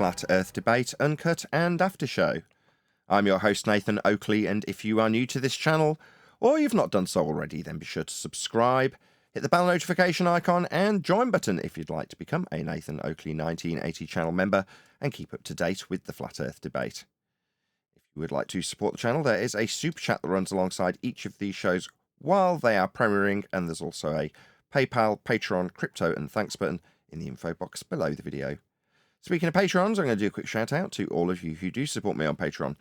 Flat Earth Debate, Uncut and After Show. I'm your host Nathan Oakley, and if you are new to this channel, or you've not done so already, then be sure to subscribe, hit the bell notification icon and join button if you'd like to become a Nathan Oakley 1980 channel member and keep up to date with the Flat Earth Debate. If you would like to support the channel, there is a super chat that runs alongside each of these shows while they are premiering, and there's also a PayPal, Patreon, crypto and thanks button in the info box below the video. Speaking of Patrons, I'm going to do a quick shout out to all of you who do support me on Patreon.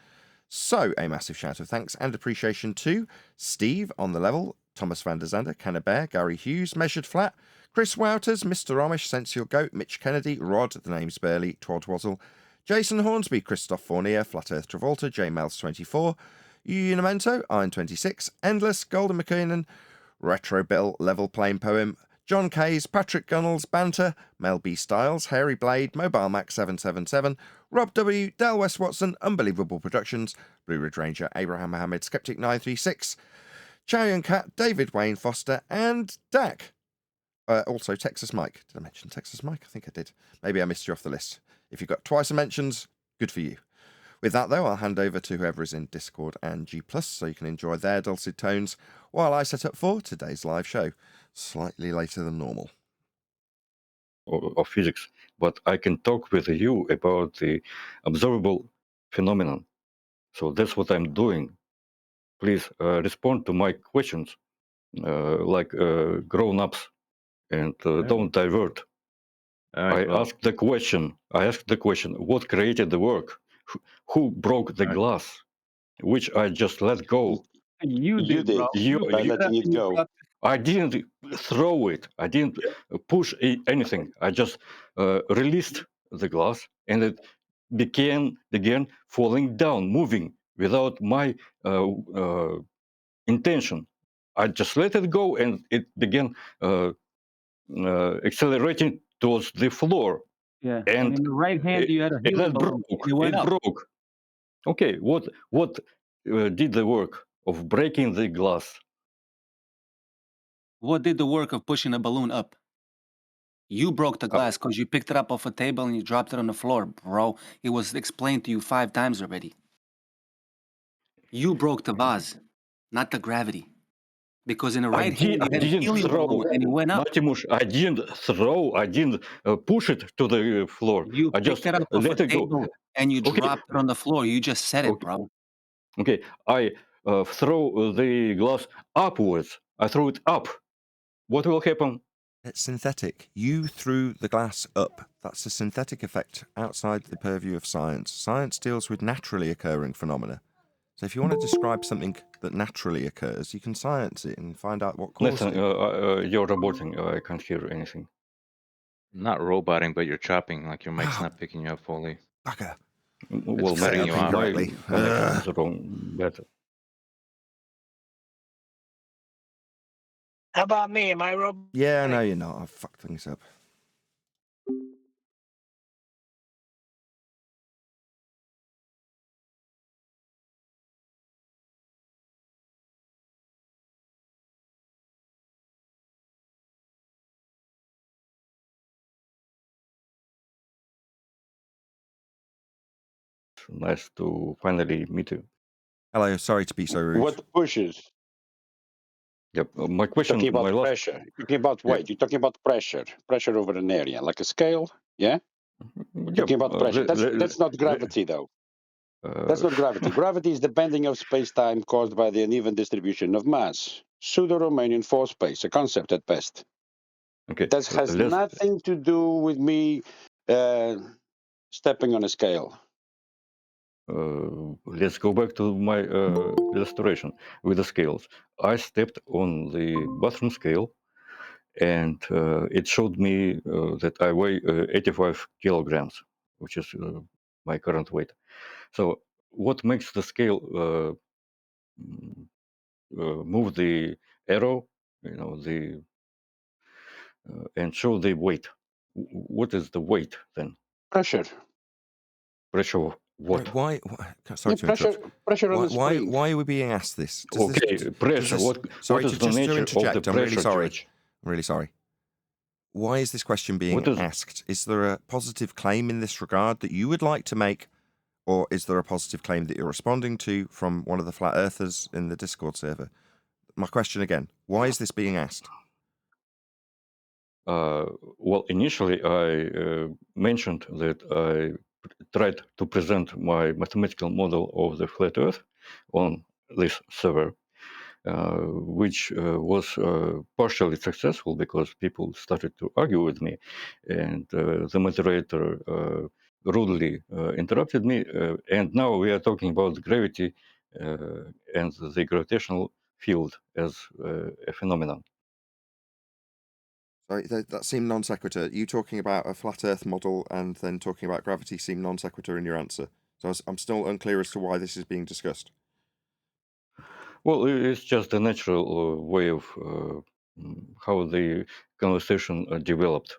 So, a massive shout of thanks and appreciation to Steve on the level, Thomas van der Zander, Cannabear, Gary Hughes, Measured Flat, Chris Wouters, Mr. Amish, Sensual Goat, Mitch Kennedy, Rod, The Name's Burley, Twadwazzle, Jason Hornsby, Christoph Fournier, Flat Earth Travolta, J Mels24, Unimento, Iron26, Endless, Golden McKinnon, Retro Bill, Level Plain Poem, John Kays, Patrick Gunnels, Banter, Mel B. Styles, Hairy Blade, Mobile Max 777, Rob W, Dale West Watson, Unbelievable Productions, Blue Ridge Ranger, Abraham Mohammed, Skeptic 936, Chow Yun Cat, David Wayne Foster, and Dak. Also Texas Mike. Did I mention Texas Mike? I think I did. Maybe I missed you off the list. If you've got twice the mentions, good for you. With that, though, I'll hand over to whoever is in Discord and G+, so you can enjoy their dulcet tones while I set up for today's live show, slightly later than normal. Of physics, but I can talk with you about the observable phenomenon. So that's what I'm doing. Please respond to my questions like grown-ups and don't divert. Right, I asked the question, what created the work? Who broke the glass? Which I just let go. You did, bro. By letting it go. I didn't throw it. I didn't push anything. I just released the glass, and it began falling down, moving without my intention. I just let it go, and it began accelerating towards the floor. Yeah. And in the right hand, you had a helium balloon. It broke. Okay, what did the work of breaking the glass? What did the work of pushing a balloon up? You broke the glass because you picked it up off a table and you dropped it on the floor, bro. It was explained to you 5 times already. You broke the vase, not the gravity. Because in the right hand, you had a helium balloon and it went up. Matimush, I didn't throw, I didn't push it to the floor. You I picked just it up off a let it table go. and you dropped it on the floor. You just said it, bro. Okay, I throw the glass upwards. I threw it up. What will happen? It's synthetic. You threw the glass up. That's a synthetic effect outside the purview of science. Science deals with naturally occurring phenomena. So if you want to describe something that naturally occurs, you can science it and find out what caused Nathan, it. you're roboting. I can't hear anything. Not roboting, but you're chopping. Like your mic's not picking you up fully. Bugger. Well, cutting you off. my connection is wrong. Better. How about me? Am I robot? Yeah, no, you're not. I've fucked things up. Nice to finally meet you. Hello, sorry to be so rude. What pushes? Yep. My question. Talking about my last... pressure. You're talking about weight. You're talking about pressure. Pressure over an area, like a scale. Yeah. Yep. Talking about pressure. That's not gravity, though. That's not gravity. Gravity is the bending of space-time caused by the uneven distribution of mass. Pseudo-Riemannian force space, a concept at best. Okay. That has nothing to do with me stepping on a scale. Let's go back to my illustration with the scales. I stepped on the bathroom scale, and it showed me that I weigh 85 kilograms, which is my current weight. So what makes the scale move the arrow, and show the weight? What is the weight then? Pressure. Pressure of what? Why sorry to interrupt. Pressure on the screen. Why are we being asked this? Pressure. What is the nature of the pressure? I'm really sorry. why is this question being asked? Is there a positive claim in this regard that you would like to make, or is there a positive claim that you're responding to from one of the flat earthers in the Discord server? My question again, why is this being asked? Well, initially I mentioned that I tried to present my mathematical model of the flat Earth on this server, which was partially successful because people started to argue with me, and the moderator rudely interrupted me. And now we are talking about gravity and the gravitational field as a phenomenon. Sorry, that seemed non sequitur. You talking about a flat Earth model and then talking about gravity seemed non sequitur in your answer. So I'm still unclear as to why this is being discussed. Well, it's just a natural way of how the conversation developed.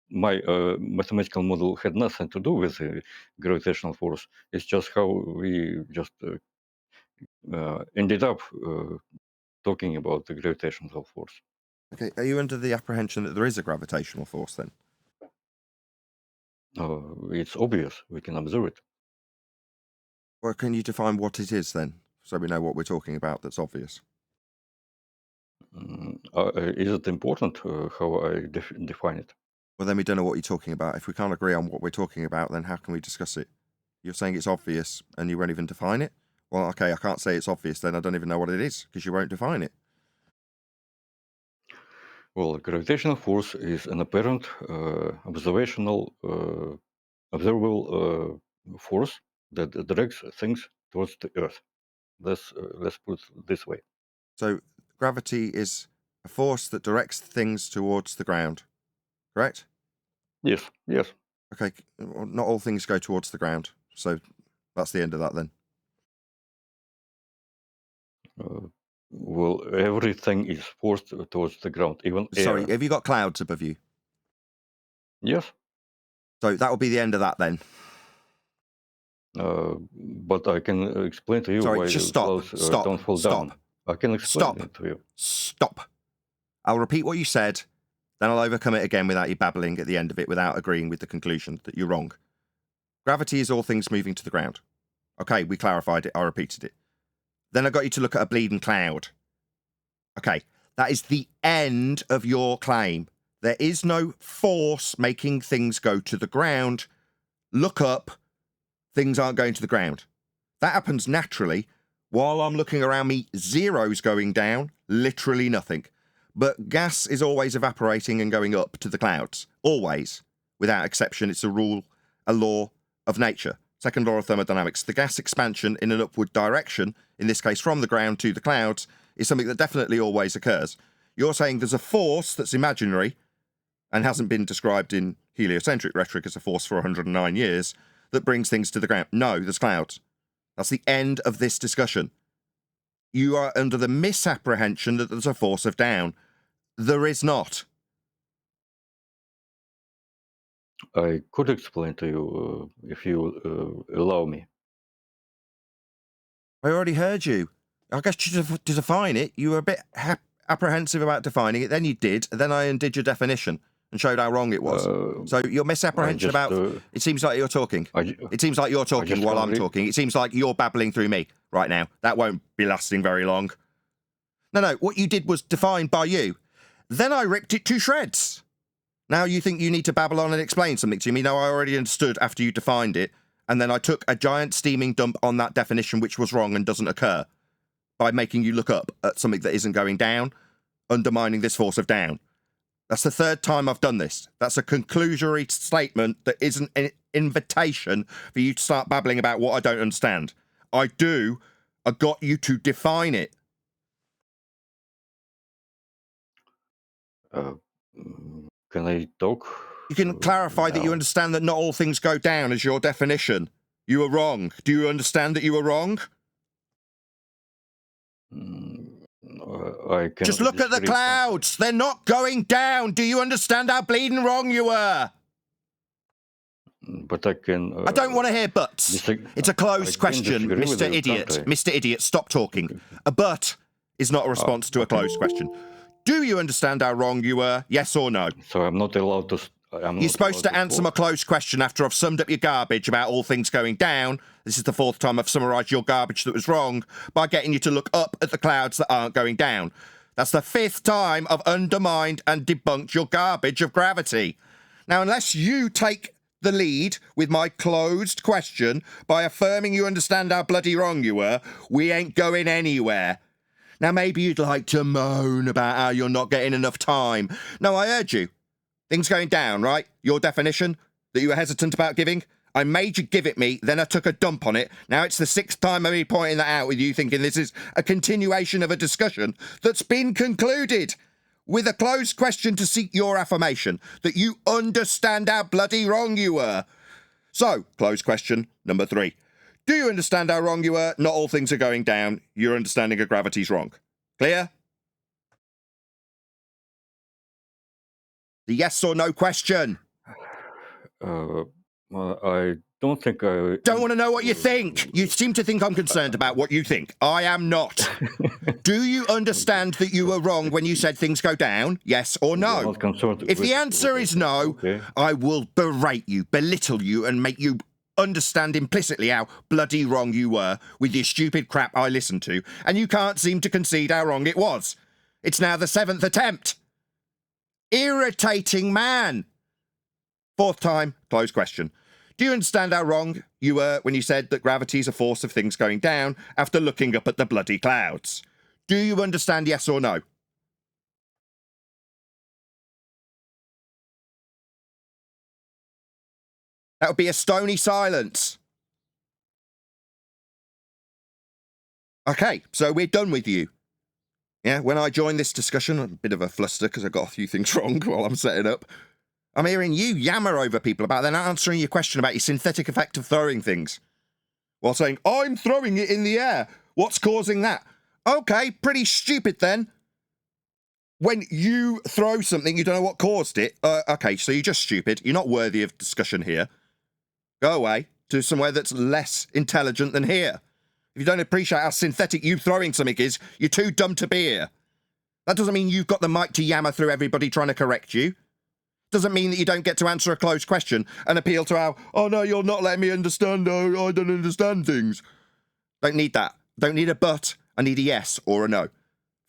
My mathematical model had nothing to do with the gravitational force. It's just how we just ended up talking about the gravitational force. Okay, are you under the apprehension that there is a gravitational force then? It's obvious. We can observe it. Well, can you define what it is then, so we know what we're talking about that's obvious? Is it important how I define it? Well, then we don't know what you're talking about. If we can't agree on what we're talking about, then how can we discuss it? You're saying it's obvious and you won't even define it? Well, okay, I can't say it's obvious, then I don't even know what it is, because you won't define it. Well, gravitational force is an apparent observable force that directs things towards the Earth. Let's put it this way. So gravity is a force that directs things towards the ground, correct? Yes, yes. Okay, well, not all things go towards the ground, so that's the end of that then. Well, everything is forced towards the ground, even Sorry, air. have you got clouds above you? Yes. So that will be the end of that then. But I can explain to you Sorry, why just stop, clouds don't fall down. I can explain it to you. Stop. I'll repeat what you said, then I'll overcome it again without you babbling at the end of it without agreeing with the conclusion that you're wrong. Gravity is all things moving to the ground. Okay, we clarified it, I repeated it. Then I got you to look at a bleeding cloud. Okay, that is the end of your claim. There is no force making things go to the ground. Look up, things aren't going to the ground. That happens naturally. While I'm looking around me, zero's going down, literally nothing. But gas is always evaporating and going up to the clouds. Always. Without exception, it's a rule, a law of nature. Second law of thermodynamics. The gas expansion in an upward direction, in this case from the ground to the clouds, is something that definitely always occurs. You're saying there's a force that's imaginary and hasn't been described in heliocentric rhetoric as a force for 109 years that brings things to the ground. No, there's clouds. That's the end of this discussion. You are under the misapprehension that there's a force of down. There is not. I could explain to you if you allow me. I already heard you. I guess to define it, you were a bit apprehensive about defining it. Then you did. Then I undid your definition and showed how wrong it was. So your misapprehension about... It seems like you're talking. It seems like you're talking while I'm talking. It seems like you're babbling through me right now. That won't be lasting very long. No, what you did was defined by you. Then I ripped it to shreds. Now you think you need to babble on and explain something to me. No, I already understood after you defined it. And then I took a giant steaming dump on that definition, which was wrong and doesn't occur, by making you look up at something that isn't going down, undermining this force of down. That's the third time I've done this. That's a conclusory statement that isn't an invitation for you to start babbling about what I don't understand. I got you to define it. Can I talk? You can clarify that you understand that not all things go down as your definition. You were wrong. Do you understand that you were wrong? I can just look at the clouds. They're not going down. Do you understand how bleeding wrong you were? But I can... I don't want to hear buts. It's a closed question, Mr. Idiot. Mr. Idiot, stop talking. A but is not a response to a closed question. Do you understand how wrong you were? Yes or no? So I'm not allowed to. You're supposed to answer my closed question after I've summed up your garbage about all things going down. This is the 4th time I've summarised your garbage that was wrong by getting you to look up at the clouds that aren't going down. That's the 5th time I've undermined and debunked your garbage of gravity. Now, unless you take the lead with my closed question by affirming you understand how bloody wrong you were, we ain't going anywhere. Now, maybe you'd like to moan about how you're not getting enough time. No, I heard you. Things going down, right? Your definition that you were hesitant about giving? I made you give it me, then I took a dump on it. Now it's the 6th time of me pointing that out with you thinking this is a continuation of a discussion that's been concluded with a closed question to seek your affirmation that you understand how bloody wrong you were. So, closed question number 3. Do you understand how wrong you were? Not all things are going down. Your understanding of gravity's wrong. Clear? The yes or no question. Well, I don't think I... Don't want to know what you think. You seem to think I'm concerned about what you think. I am not. Do you understand that you were wrong when you said things go down? Yes or no? Not concerned If the answer is no, Okay. I will berate you, belittle you, and make you understand implicitly how bloody wrong you were with your stupid crap I listened to, and you can't seem to concede how wrong it was. It's now the 7th attempt. Irritating man. 4th time, closed question. Do you understand how wrong you were when you said that gravity is a force of things going down after looking up at the bloody clouds? Do you understand, yes or no? That would be a stony silence. Okay, so we're done with you. Yeah, when I joined this discussion, I'm a bit of a fluster because I got a few things wrong while I'm setting up. I'm hearing you yammer over people about then answering your question about your synthetic effect of throwing things. While saying, I'm throwing it in the air. What's causing that? Okay, pretty stupid then. When you throw something, you don't know what caused it. Okay, so you're just stupid. You're not worthy of discussion here. Go away to somewhere that's less intelligent than here. If you don't appreciate how synthetic you throwing something is, you're too dumb to be here. That doesn't mean you've got the mic to yammer through everybody trying to correct you. Doesn't mean that you don't get to answer a closed question and appeal to how, oh no, you're not letting me understand, I don't understand things. Don't need that. Don't need a but. I need a yes or a no.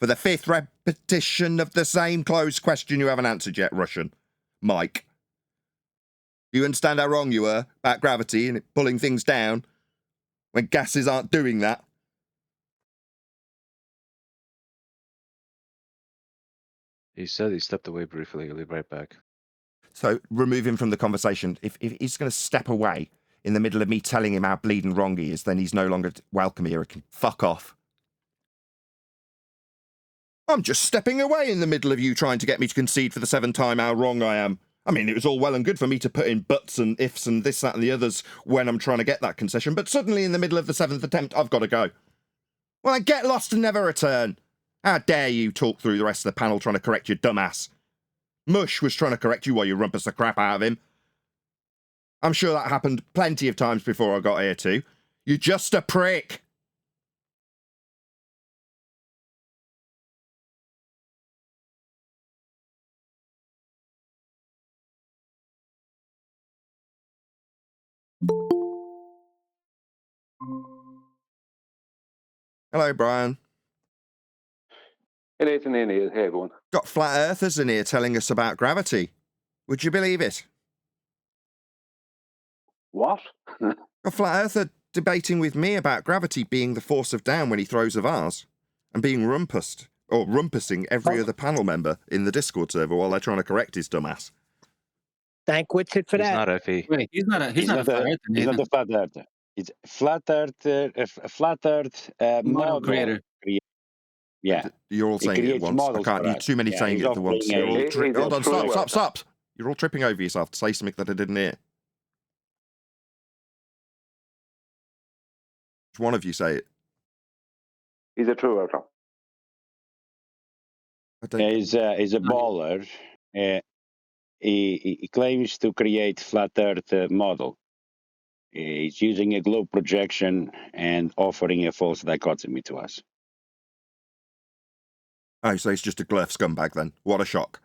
For the 5th repetition of the same closed question you haven't answered yet, Russian. Mike. Do you understand how wrong you were about gravity and it pulling things down when gases aren't doing that? He said he stepped away briefly. He'll be right back. So remove him from the conversation. If he's going to step away in the middle of me telling him how bleeding wrong he is, then he's no longer welcome here. He can fuck off. I'm just stepping away in the middle of you trying to get me to concede for the 7th time how wrong I am. I mean, it was all well and good for me to put in buts and ifs and this, that and the others when I'm trying to get that concession, but suddenly in the middle of the 7th attempt, I've got to go. Well, then get lost and never return. How dare you talk through the rest of the panel trying to correct your dumbass. Mush was trying to correct you while you rumpus the crap out of him. I'm sure that happened plenty of times before I got here too. You're just a prick. Hello, Brian. Hey, Nathan, hey, everyone. Got flat earthers in here telling us about gravity. Would you believe it? What? A flat earther debating with me about gravity being the force of down when he throws a vase and being rumpused, or rumpusing every other panel member in the Discord server while they're trying to correct his dumbass. Thank Witsit for He's that. not FE. Wait, he's not a flat earther. He's not a flat earther. It's flat earth model creator. Yeah. You're all It saying it at creates once. I models can't. for You're us. too many Yeah, saying he's it at once. offering You're all He's hold on, true stop. You're all tripping over yourself to say something that I didn't hear. Which one of you say it? He's a true earther. I don't. He's a baller. He claims to create flat earth model. He's using a globe projection and offering a false dichotomy to us. Oh, so he's just a glurf scumbag then. What a shock.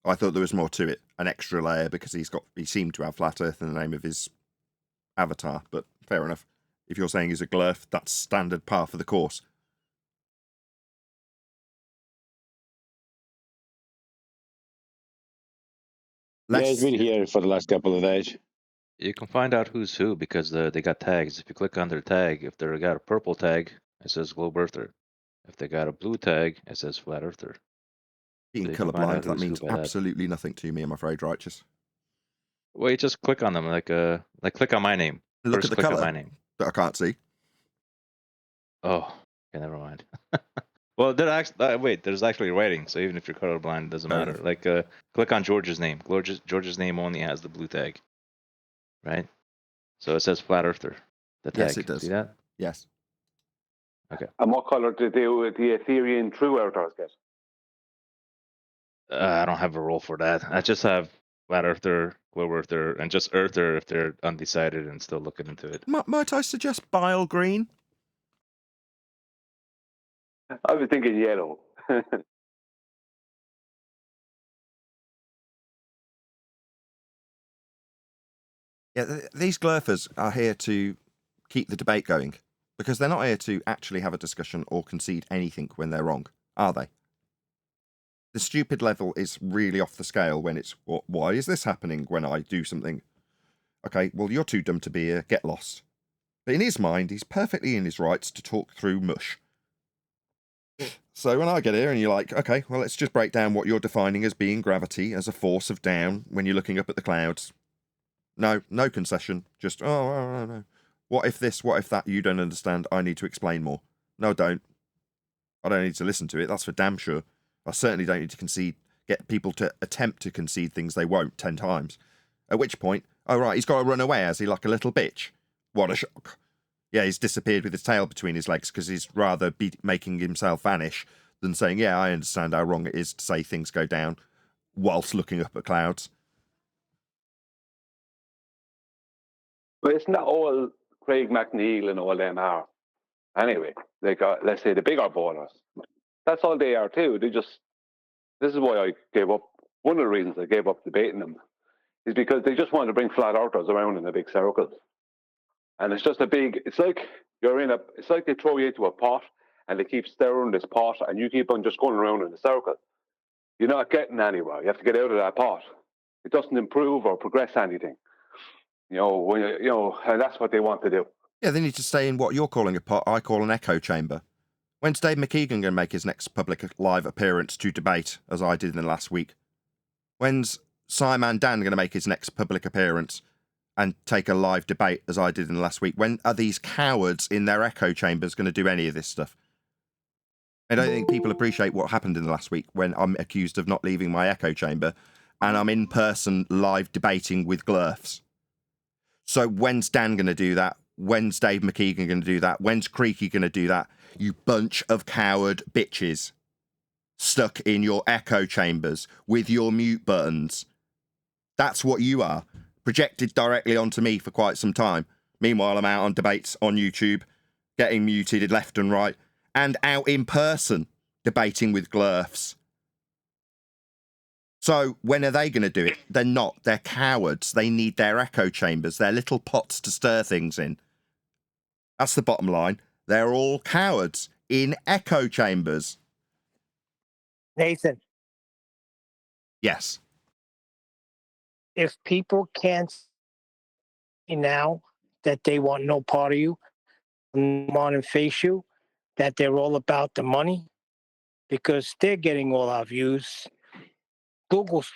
I thought there was more to it, an extra layer, because he seemed to have flat Earth in the name of his avatar, but fair enough. If you're saying he's a glurf, that's standard par for the course. Yeah, he's been here for the last couple of days. You can find out who's who because they got tags. If you click on their tag, if they got a purple tag, it says Globe Earther. If they got a blue tag, it says Flat Earther. Being So you can find colourblind, out that who's who means by that. absolutely nothing to me, I'm afraid, Righteous. Well, you just click on them, like click on my name. Look First at the click on colour my name. that I can't see. Oh, okay, never mind. Well, there's actually writing, so even if you're colorblind, it doesn't Fair matter. enough. Like, click on George's name. George's name only has the blue tag, right? So it says Flat Earther. The tag. Yes, it does. See that? Yes. Okay. And what colour did the Ethereum True Earthers get? I don't have a role for that. I just have Flat Earther, Globe Earther, and just Earther if they're undecided and still looking into it. Might I suggest bile green? I was thinking yellow. Yeah, these glurfers are here to keep the debate going, because they're not here to actually have a discussion or concede anything when they're wrong, are they? The stupid level is really off the scale when it's, why is this happening when I do something? Okay, well, you're too dumb to be here, get lost. But in his mind, he's perfectly in his rights to talk through mush. So when I get here and you're like, okay, well, let's just break down what you're defining as being gravity as a force of down when you're looking up at the clouds. No concession. Just, no. What if this, what if that? You don't understand. I need to explain more. No, don't. I don't need to listen to it. That's for damn sure. I certainly don't need to get people to attempt to concede things they won't 10 times. At which point, oh right, he's got to run away, has he, like a little bitch? What a shock. Yeah, he's disappeared with his tail between his legs because he's rather be making himself vanish than saying, yeah, I understand how wrong it is to say things go down whilst looking up at clouds. But it's not all Craig McNeil and all them are. Anyway, they got, let's say, the bigger ballers. That's all they are too. This is why I gave up. One of the reasons I gave up debating them is because they just want to bring flat earthers around in a big circle. And it's just it's like they throw you into a pot and they keep stirring this pot and you keep on just going around in a circle. You're not getting anywhere. You have to get out of that pot. It doesn't improve or progress anything. And that's what they want to do. Yeah, they need to stay in what you're calling a pot, I call an echo chamber. When's Dave McKeegan going to make his next public live appearance to debate, as I did in the last week? When's Simon Dan going to make his next public appearance and take a live debate, as I did in the last week? When are these cowards in their echo chambers going to do any of this stuff? I don't think people appreciate what happened in the last week when I'm accused of not leaving my echo chamber and I'm in person live debating with glurfs. So when's Dan going to do that? When's Dave McKeegan going to do that? When's Creaky going to do that? You bunch of coward bitches stuck in your echo chambers with your mute buttons. That's what you are. Projected directly onto me for quite some time. Meanwhile, I'm out on debates on YouTube, getting muted left and right, and out in person debating with glurfs. So when are they going to do it? They're not. They're cowards. They need their echo chambers, their little pots to stir things in. That's the bottom line. They're all cowards in echo chambers. Nathan, Yes. if people can't see now that they want no part of you, come on and face you, that they're all about the money, because they're getting all our views. Google's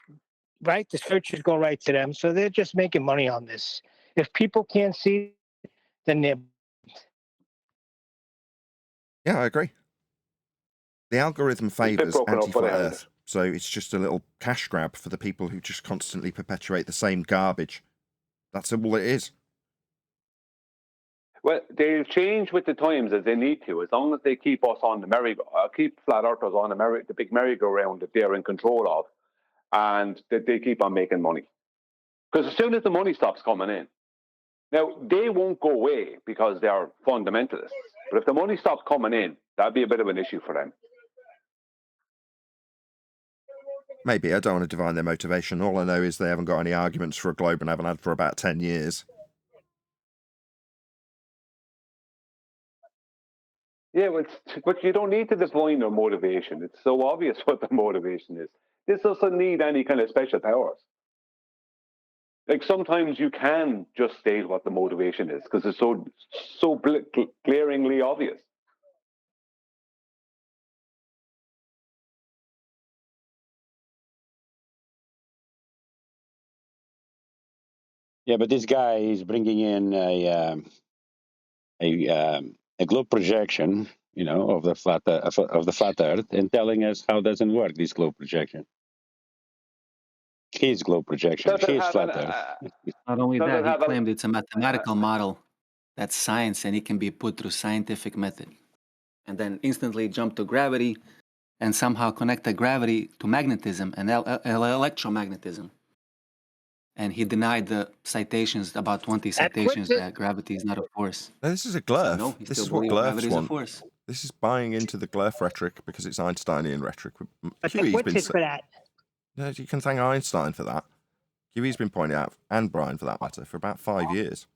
right, the searches go right to them, so they're just making money on this. If people can't see, then they're. Yeah, I agree. The algorithm favours broken up anti-flat by the Earth, so it's just a little cash grab for the people who just constantly perpetuate the same garbage. That's all it is. Well, they'll change with the times as they need to, as long as they keep us on the keep flat earthers on the big merry-go-round that they're in control of, and that they keep on making money. Because as soon as the money stops coming in, now they won't go away because they are fundamentalists. But if the money stops coming in, that'd be a bit of an issue for them. Maybe. I don't want to divine their motivation. All I know is they haven't got any arguments for a globe and haven't had for about 10 years. Yeah, but you don't need to define their motivation. It's so obvious what the motivation is. This doesn't need any kind of special powers. Like sometimes you can just state what the motivation is because it's so glaringly obvious. Yeah, but this guy is bringing in a globe projection, you know, of the flat Earth, and telling us how doesn't work this globe projection. His globe projection, Does it his have flat an, Earth. Not only does that, it he have a, claimed it's a mathematical model that's science and it can be put through scientific method. And then instantly jump to gravity and somehow connect the gravity to magnetism and electromagnetism. And he denied the citations, about 20 citations, that gravity is not a force. No, this is a So glurf. no, he This still is what believes gravity glurfs is a want. force. This is buying into the glurf rhetoric because it's Einsteinian rhetoric. But Huey's what's been it for that? No, you can thank Einstein for that. Huey's been pointing out, and Brian for that matter, for about 5 years.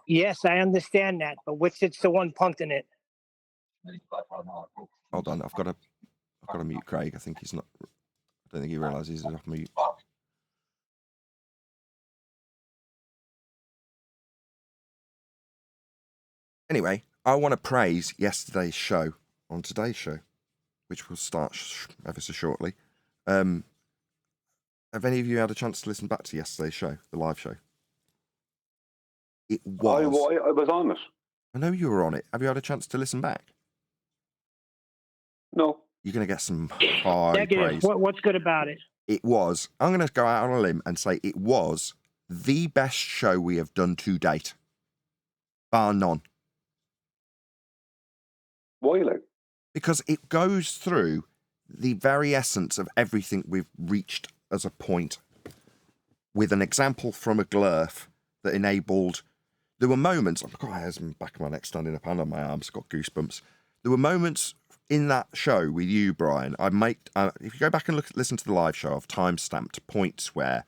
Yes, I understand that, but what's it's the one punting it? Hold on, I've got to mute Craig. I think he's not. I don't think he realises he's off mute. Anyway, I want to praise yesterday's show on today's show, which will start ever so shortly. Have any of you had a chance to listen back to yesterday's show, the live show? It was. I was on it. I know you were on it. Have you had a chance to listen back? No. You're going to get some high Negative. praise. What's good about it? It was. I'm going to go out on a limb and say it was the best show we have done to date, bar none. Why, like? Because it goes through the very essence of everything we've reached as a point, with an example from a glurf that enabled. There were moments. I've got hairs on the back of my neck standing up and on my arms. Got goosebumps. There were moments in that show with you, Brian. If you go back and listen to the live show, I've time-stamped points where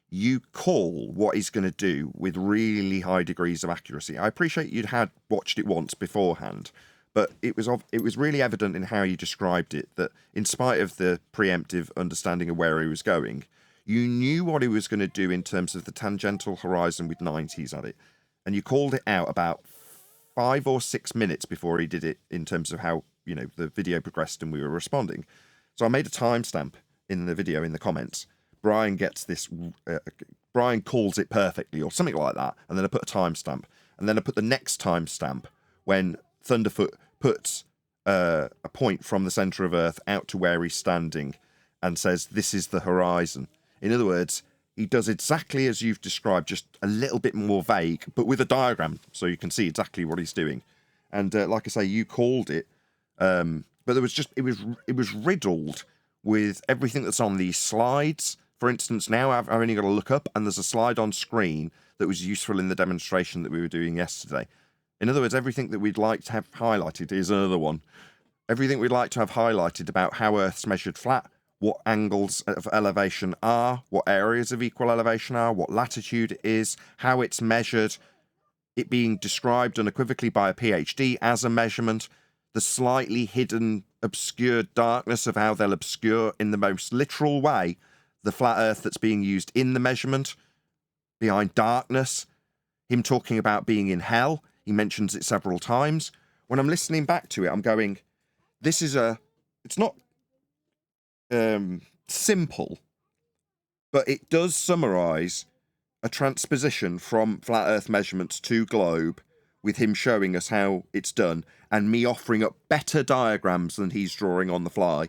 you call what he's going to do with really high degrees of accuracy. I appreciate you'd had watched it once beforehand, but it was really evident in how you described it that in spite of the preemptive understanding of where he was going, you knew what he was going to do in terms of the tangential horizon with 90s at it, and you called it out about 5 or 6 minutes before he did it in terms of how, you know, the video progressed and we were responding. So I made a timestamp in the video in the comments. Brian gets this, Brian calls it perfectly or something like that, and then I put a timestamp, and then I put the next timestamp when Thunderfoot puts a point from the centre of Earth out to where he's standing and says, "This is the horizon." In other words, he does exactly as you've described, just a little bit more vague, but with a diagram, so you can see exactly what he's doing. And like I say, you called it, but there was just it was riddled with everything that's on these slides. For instance, now I've only got to look up, and there's a slide on screen that was useful in the demonstration that we were doing yesterday. In other words, everything that we'd like to have highlighted is another one. Everything we'd like to have highlighted about how Earth's measured flat, what angles of elevation are, what areas of equal elevation are, what latitude is, how it's measured, it being described unequivocally by a PhD as a measurement, the slightly hidden, obscured darkness of how they'll obscure in the most literal way the flat Earth that's being used in the measurement, behind darkness, him talking about being in hell, he mentions it several times. When I'm listening back to it, I'm going, it's not simple, but it does summarise a transposition from flat Earth measurements to globe, with him showing us how it's done, and me offering up better diagrams than he's drawing on the fly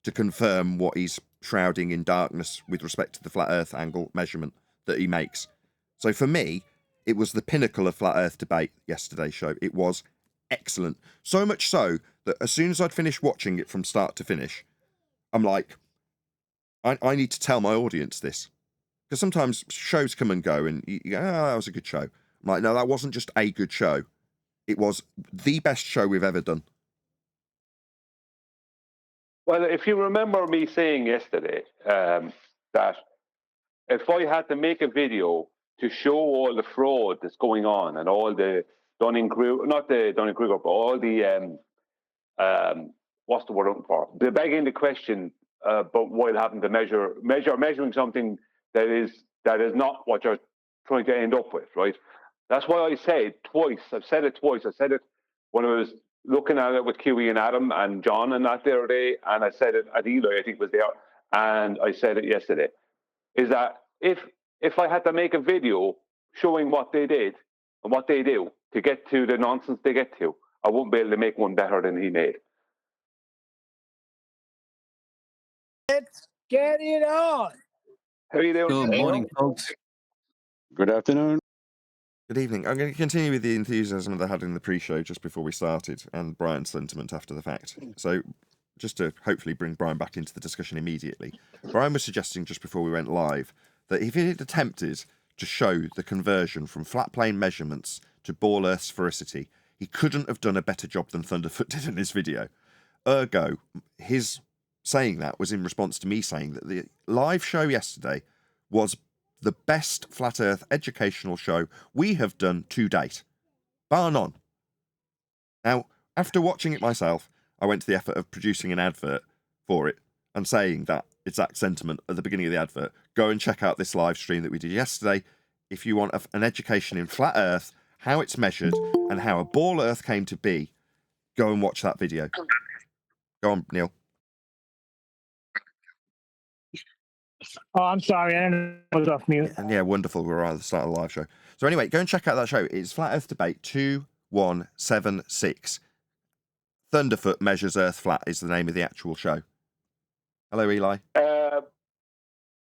to confirm what he's shrouding in darkness with respect to the flat Earth angle measurement that he makes. So for me, it was the pinnacle of flat Earth debate, yesterday's show. It was excellent. So much so that as soon as I'd finished watching it from start to finish, I'm like, I need to tell my audience this. Because sometimes shows come and go and you go, oh, that was a good show. I'm like, no, that wasn't just a good show. It was the best show we've ever done. Well, if you remember me saying yesterday that if I had to make a video to show all the fraud that's going on and all the Dunning-Kruger, not the Dunning-Kruger, but all the what's the word I'm looking for? The begging the question about what happened to measuring something that is not what you're trying to end up with, right? That's why I said twice. I've said it twice. I said it when I was looking at it with Kiwi and Adam and John and that the other day, and I said it at Eli, I think was there, and I said it yesterday. Is that if I had to make a video showing what they did and what they do to get to the nonsense they get to, I wouldn't be able to make one better than he made. Let's get it on. How are you doing? Good morning, folks. Good afternoon. Good evening. I'm going to continue with the enthusiasm that I had in the pre-show just before we started, and Brian's sentiment after the fact. So, just to hopefully bring Brian back into the discussion immediately, Brian was suggesting just before we went live that if he had attempted to show the conversion from flat plane measurements to ball Earth sphericity, he couldn't have done a better job than Thunderfoot did in his video. Ergo, his saying that was in response to me saying that the live show yesterday was the best flat Earth educational show we have done to date, bar none. Now, after watching it myself, I went to the effort of producing an advert for it and saying that exact sentiment at the beginning of the advert. Go and check out this live stream that we did yesterday if you want an education in flat Earth, how it's measured, and how a ball Earth came to be. Go and watch that video. Go on, Neil. Oh, I'm sorry. I didn't know I was off mute. And yeah, wonderful. We're right at the start of the live show. So anyway, go and check out that show. It's Flat Earth Debate 2176. Thunderfoot Measures Earth Flat is the name of the actual show. Hello, Eli.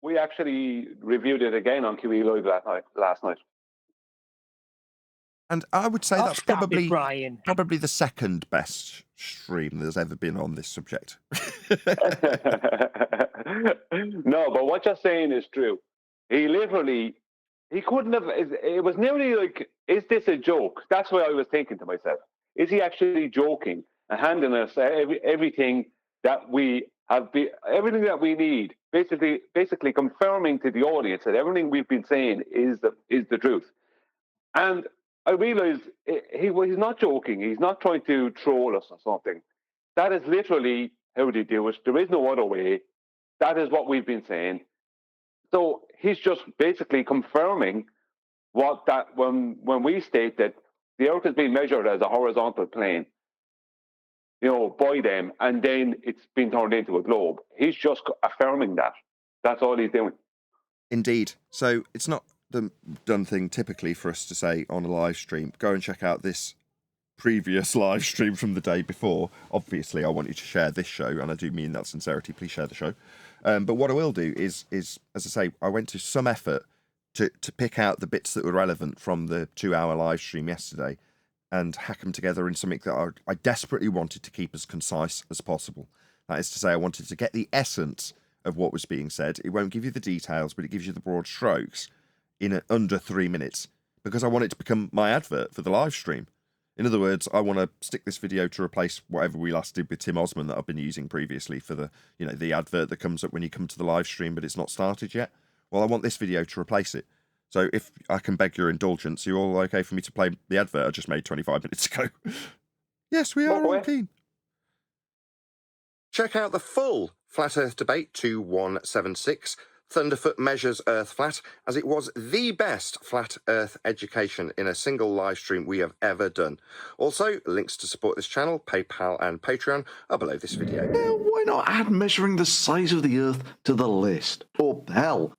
We actually reviewed it again on QE Live last night. And I would say I'll that's stop probably it, Brian. probably the second best stream there's ever been on this subject. No, but what you're saying is true. He couldn't have, it was nearly like, is this a joke? That's what I was thinking to myself. Is he actually joking and handing us everything that we have, everything that we need, basically confirming to the audience that everything we've been saying is the truth. And I realized he's not joking. He's not trying to troll us or something. That is literally how they do it. There is no other way. That is what we've been saying. So he's just basically confirming when we state that the Earth has been measured as a horizontal plane, by them, and then it's been turned into a globe. He's just affirming that. That's all he's doing. Indeed. So it's not the done thing typically for us to say on a live stream, go and check out this previous live stream from the day before. Obviously, I want you to share this show, and I do mean that sincerity. Please share the show. But what I will do is, as I say, I went to some effort to pick out the bits that were relevant from the 2-hour live stream yesterday and hack them together in something that I desperately wanted to keep as concise as possible. That is to say, I wanted to get the essence of what was being said. It won't give you the details, but it gives you the broad strokes in under 3 minutes, because I want it to become my advert for the live stream. In other words, I want to stick this video to replace whatever we last did with Tim Osman that I've been using previously for the, the advert that comes up when you come to the live stream, but it's not started yet. Well, I want this video to replace it. So if I can beg your indulgence, are you all okay for me to play the advert I just made 25 minutes ago? Yes, we are all keen. Check out the full Flat Earth Debate 2176. Thunderfoot Measures Earth Flat, as it was the best flat Earth education in a single live stream we have ever done. Also, links to support this channel, PayPal and Patreon, are below this video. Why not add measuring the size of the Earth to the list? Or hell.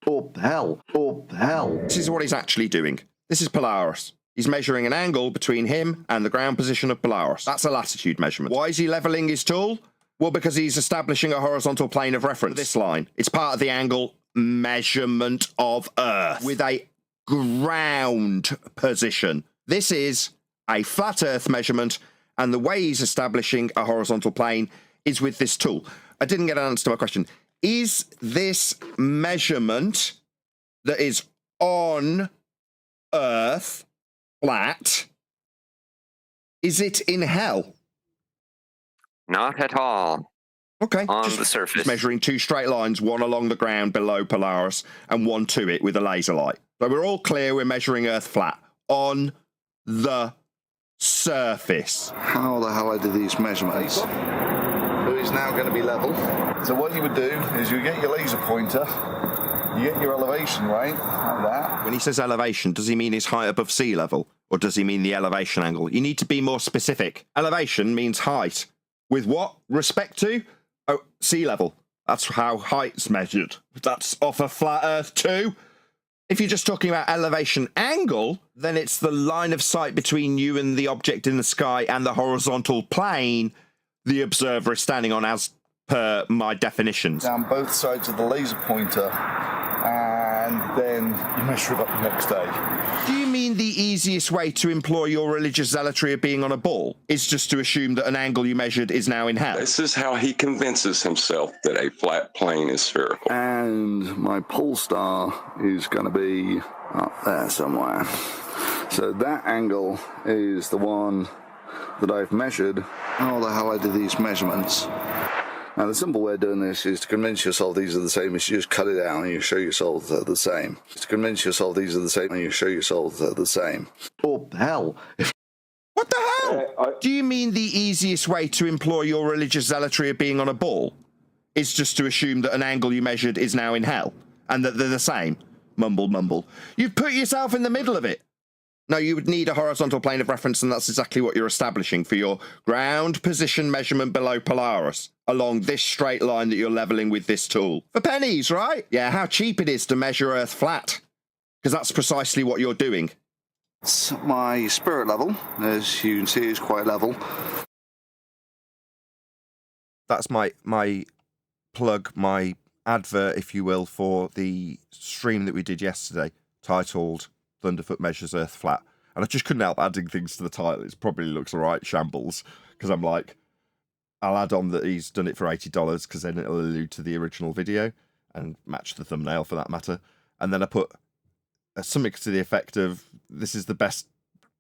This is what he's actually doing. This is Polaris. He's measuring an angle between him and the ground position of Polaris. That's a latitude measurement. Why is he levelling his tool? Well, because he's establishing a horizontal plane of reference. This line. It's part of the angle measurement of Earth with a ground position. This is a flat Earth measurement, and the way he's establishing a horizontal plane is with this tool. I didn't get an answer to my question. Is this measurement that is on Earth flat, is it in hell? Not at all. Okay. on the surface. Just measuring two straight lines, one along the ground below Polaris and one to it with a laser light. So we're all clear we're measuring Earth flat on the surface. How the hell I did these measurements? So it's now going to be level. So what you would do is you get your laser pointer, you get your elevation rate, like that. When he says elevation, does he mean his height above sea level? Or does he mean the elevation angle? You need to be more specific. Elevation means height. With what respect to? Oh, sea level. That's how height's measured. That's off a flat Earth too. If you're just talking about elevation angle, then it's the line of sight between you and the object in the sky and the horizontal plane the observer is standing on, as per my definitions. Down both sides of the laser pointer, and then you measure it up the next day. Do you mean the easiest way to employ your religious zealotry of being on a ball is just to assume that an angle you measured is now in hell? This is how he convinces himself that a flat plane is spherical. And my pole star is going to be up there somewhere. So that angle is the one that I've measured. How the hell I did these measurements? Now, the simple way of doing this is to convince yourself these are the same, is you just cut it out and you show yourself they're the same. To convince yourself these are the same and you show yourself they're the same. Or hell, if What the hell? Do you mean the easiest way to employ your religious zealotry of being on a ball is just to assume that an angle you measured is now in hell and that they're the same? Mumble, mumble. You've put yourself in the middle of it. No, you would need a horizontal plane of reference, and that's exactly what you're establishing for your ground position measurement below Polaris, along this straight line that you're leveling with this tool. For pennies, right? Yeah, how cheap it is to measure Earth flat. Because that's precisely what you're doing. my spirit level, as you can see, is quite level. That's my plug, my advert, if you will, for the stream that we did yesterday, titled Thunderfoot Measures Earth Flat. And I just couldn't help adding things to the title. It probably looks all right, shambles, because I'm like, I'll add on that he's done it for $80 because then it'll allude to the original video and match the thumbnail for that matter. And then I put something to the effect of, this is the best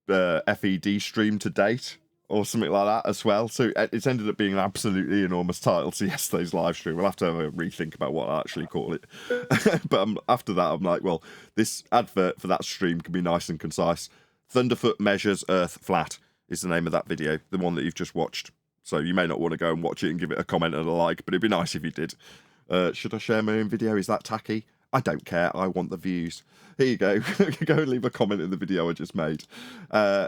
FED stream to date, or something like that as well. So it's ended up being an absolutely enormous title to yesterday's live stream. We'll have to have a rethink about what I actually call it. But after that, I'm like, well, this advert for that stream can be nice and concise. Thunderfoot Measures Earth Flat is the name of that video, the one that you've just watched. So you may not want to go and watch it and give it a comment and a like, but it'd be nice if you did. Should I share my own video? Is that tacky? I don't care. I want the views. Here you go. Go and leave a comment in the video I just made.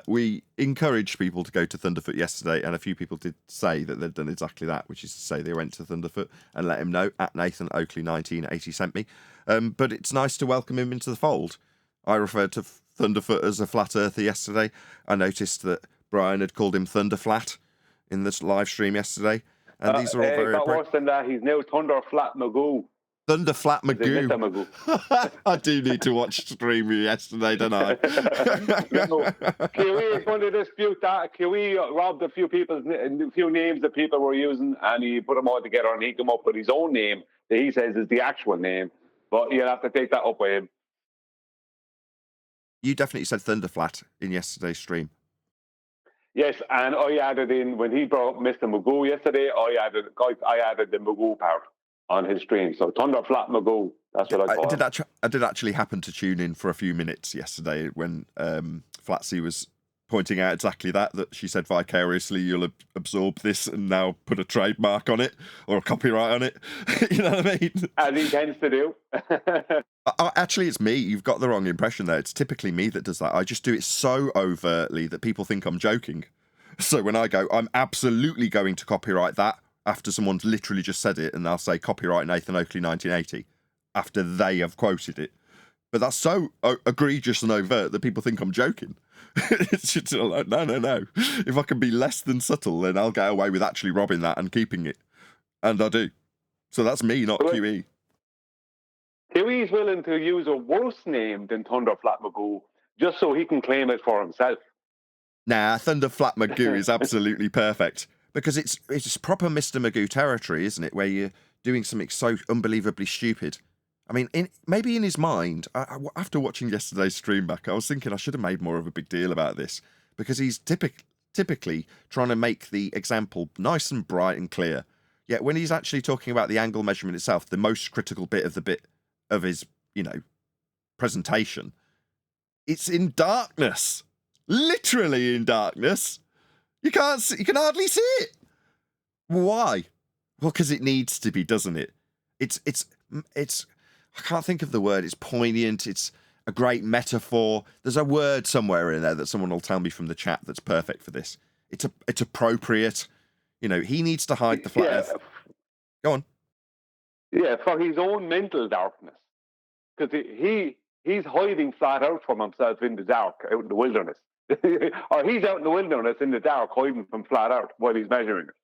We encouraged people to go to Thunderfoot yesterday, and a few people did say that they'd done exactly that, which is to say they went to Thunderfoot and let him know, at Nathan Oakley 1980 sent me. But it's nice to welcome him into the fold. I referred to Thunderfoot as a flat earther yesterday. I noticed that Brian had called him Thunderflat in this live stream yesterday. And these are all very worse than that. He's now Thunderflat Magoo. Thunderflat Magoo. I do need to watch stream yesterday, don't I? Kiwi is going to dispute that. Kiwi robbed a few names that people were using, and he put them all together, and he came up with his own name that he says is the actual name. But you'll have to take that up with him. You definitely said Thunderflat in yesterday's stream. Yes, and I added in, when he brought up Mr. Magoo yesterday, I added the Magoo part on his stream. So Thunderflat Magoo, that's what I call it. I did actually happen to tune in for a few minutes yesterday when Flatsy was pointing out exactly that she said vicariously you'll absorb this and now put a trademark on it or a copyright on it. You know what I mean? As he tends to do. Actually, it's me. You've got the wrong impression there. It's typically me that does that. I just do it so overtly that people think I'm joking. So when I go, I'm absolutely going to copyright that after someone's literally just said it, and they'll say copyright Nathan Oakley 1980 after they have quoted it. But that's so egregious and overt that people think I'm joking. It's just like, no. If I can be less than subtle, then I'll get away with actually robbing that and keeping it. And I do. So that's me, not QE. QE's willing to use a worse name than Thunderflat Magoo just so he can claim it for himself. Nah, Thunderflat Magoo is absolutely perfect. Because it's proper Mr. Magoo territory, isn't it? Where you're doing something so unbelievably stupid. I mean, maybe in his mind, after watching yesterday's stream back, I was thinking I should have made more of a big deal about this. Because he's typically trying to make the example nice and bright and clear. Yeah, when he's actually talking about the angle measurement itself, the most critical bit of his, presentation, it's in darkness. Literally in darkness. You can hardly see it. Why? Well, because it needs to be, doesn't it? It's I can't think of the word. It's poignant. It's a great metaphor. There's a word somewhere in there that someone will tell me from the chat that's perfect for this. It's appropriate. He needs to hide the flat Earth. Go on. Yeah, for his own mental darkness, because he's hiding flat Earth from himself in the dark, out in the wilderness, or he's out in the wilderness in the dark, hiding from flat Earth while he's measuring it.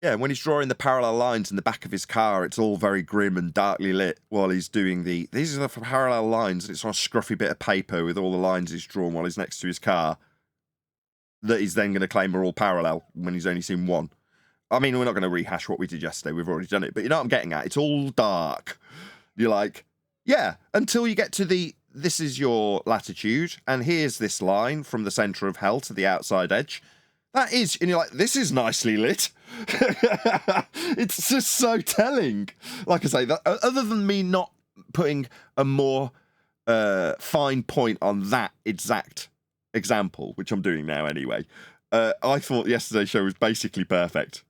Yeah, when he's drawing the parallel lines in the back of his car, it's all very grim and darkly lit while he's doing these are the parallel lines, and it's on a scruffy bit of paper with all the lines he's drawn while he's next to his car that he's then going to claim are all parallel when he's only seen one. I mean, we're not going to rehash what we did yesterday. We've already done it. But you know what I'm getting at? It's all dark. You're like, yeah, until you get to this is your latitude, and here's this line from the centre of hell to the outside edge. That is, and you're like, this is nicely lit. It's just so telling. Like I say, that, other than me not putting a more fine point on that exact example, which I'm doing now anyway, I thought yesterday's show was basically perfect.